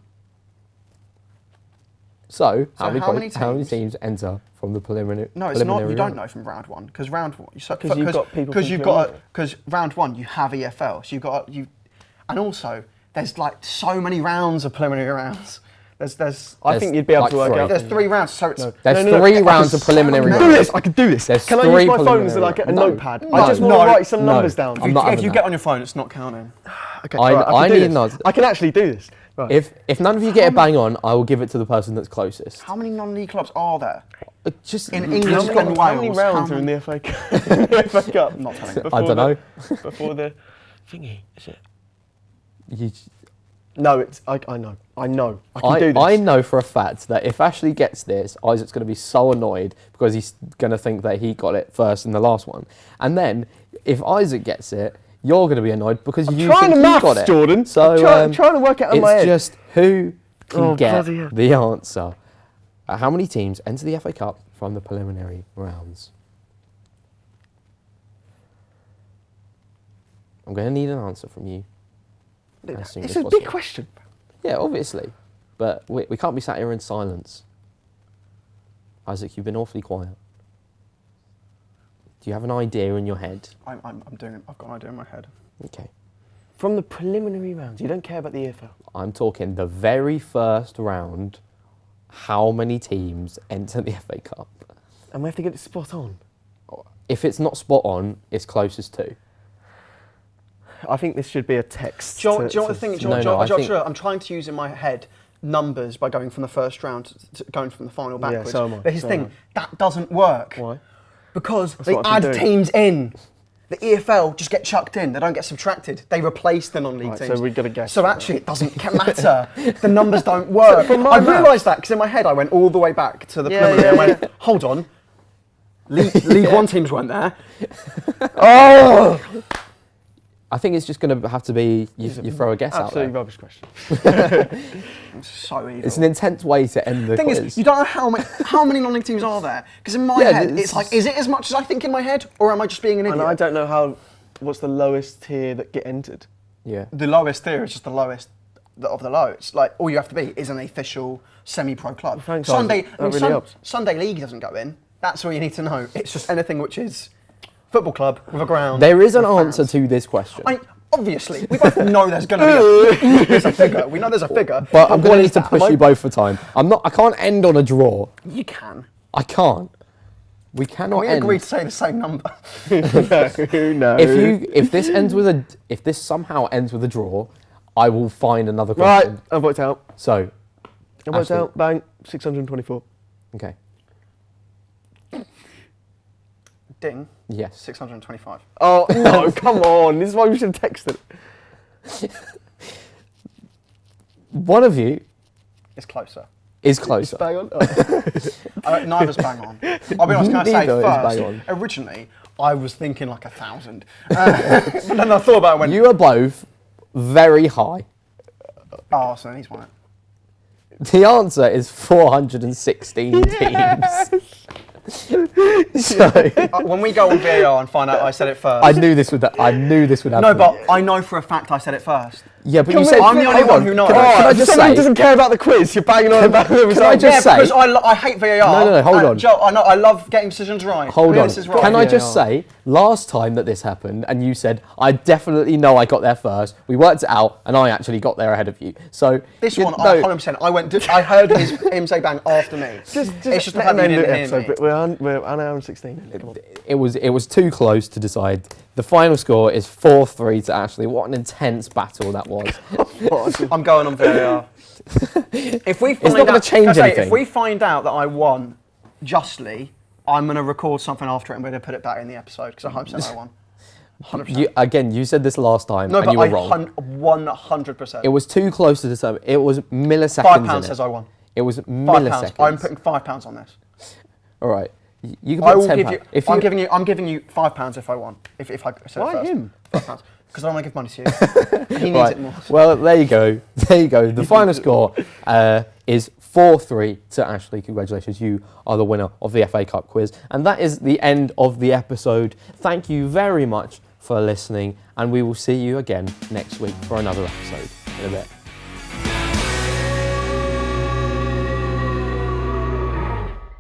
So, how how many teams? teams enter from the preliminary? no, it's not. preliminary You don't round? know from round one because round one. Because you've got people Because from you've Premier got because round one you have EFL. So you've got and also there's like so many rounds of preliminary rounds. There's I think you'd be able like to work three. out. there's 3 rounds. So it's There's No, three no, rounds of preliminary I can rounds. do this. I can do this. There's Can I three use my phone as preliminary like a rounds. notepad? No. I just want No. to write some No. numbers down. I'm not if having you that. get on your phone, it's not counting. Okay, I right, need can do this. another- I can actually do this. Right. If none of you get it bang on, I will give it to the person that's closest. How many non-league clubs are there? Just In how England many, and how many Wales? rounds How are in many- the FA Cup? FA Cup? Not telling you. I don't know. Before the thingy, is it? You, No, it's. I know. I know. I can do this. I know for a fact that if Ashley gets this, Isaac's going to be so annoyed because he's going to think that he got it first in the last one. And then if Isaac gets it, you're going to be annoyed because you trying think to you maths, got it. Jordan. So I'm trying to work it out in my it's head. just who can Oh, get bloody hell. the answer. How many teams enter the FA Cup from the preliminary rounds? I'm going to need an answer from you. as soon It's as a possible. big question. Yeah, obviously. But we can't be sat here in silence. Isaac, you've been awfully quiet. Do you have an idea in your head? I'm doing it. I've got an idea in my head. Okay. From the preliminary rounds, you don't care about the EFL. I'm talking the very first round. How many teams enter the FA Cup? And we have to get it spot on. If it's not spot on, it's closest to. I think this should be a text. Do you know what the thing? I think- I'm trying to use in my head numbers by going from the first round to going from the final Yeah, backwards. so am I, But his so thing, am that doesn't work. Why? Because That's they what I've add been doing. teams in. The EFL just get chucked in. They don't get subtracted. They replace the non-league Right, teams. so we've got to guess. So actually, it doesn't matter. The numbers don't work. from my I maths- realised that because in my head I went all the way back to the preliminary. I went, hold on. League One teams weren't there. Oh! I think it's just going to have to be you throw a guess out Absolutely there. rubbish question. It's so evil. It's an intense way to end the The thing quiz. is, you don't know how many non-league teams are there. Because in my Yeah, head, this it's like, is it as much as I think in my head, or am I just being an idiot? And I don't know what's the lowest tier that get entered. Yeah. The lowest tier is just the lowest of the low. It's like all you have to be is an official semi-pro club. Franchise, Sunday, that really helps. Sunday League doesn't go in. That's all you need to know. It's just anything which is football club with a ground. There is an with answer fans. to this question. Obviously, we both know there's going to be there's a figure. We know there's a figure. But I'm going to need to Am push I- you both for time. I can't end on a draw. You can. I can't. We cannot We end. agree to say the same number. No. If this somehow ends with a draw, I will find another question. Right, I've worked out. So, I've worked Ashley. out. Bang. 624. okay. Ding. Yes. 625. Oh, no, come on. This is why we should have texted. One of you It's closer. Is closer. Bang on. Neither's bang on. I'll be honest, can I say Neither is first, bang on. originally, I was thinking like 1,000. But then I thought about it and went, You are both very high. oh, so then he's won it. The answer is 416 teams. So When we go on VAR and find out I said it first. I knew this would happen. No, but I know for a fact I said it first. yeah, but Can you we- said I'm the only hold one on, who knows. Can I just Someone say? doesn't care about the quiz. You're banging on about the result. I just Yeah, say- because I hate VAR. No, hold And on. Joe, I love getting decisions right. Hold on. This is right. Can I just VAR. say, last time that this happened, and you said, I definitely know I got there first. We worked it out, and I actually got there ahead of you. So This you- one, no, 100%. I heard him say bang after me. Just It's just the let fact him that you end the didn't hear episode. me. But we're an hour and 16. Come on. it was too close to decide. The final score is 4-3 to Ashley. What an intense battle that was. I'm going on VAR. If we find not gonna out- change can I say, anything. If we find out that I won justly, I'm going to record something after it and we're going to put it back in the episode because I 100% I won. 100%. You said this last time, No, and but you were I wrong. 100%. It was too close to decide. It was milliseconds. £5 in says it. I won. It was £5. milliseconds. I'm putting £5 on this. All right. You can I put will £10. give you. If I'm giving you £5 if I won. If I said Why it first. him? £5. Because I don't want to give money to you. He needs Right. it more. Well, there you go. There you go. The final score is 4-3 to Ashley. Congratulations. You are the winner of the FA Cup quiz. And that is the end of the episode. Thank you very much for listening. And we will see you again next week for another episode in a bit.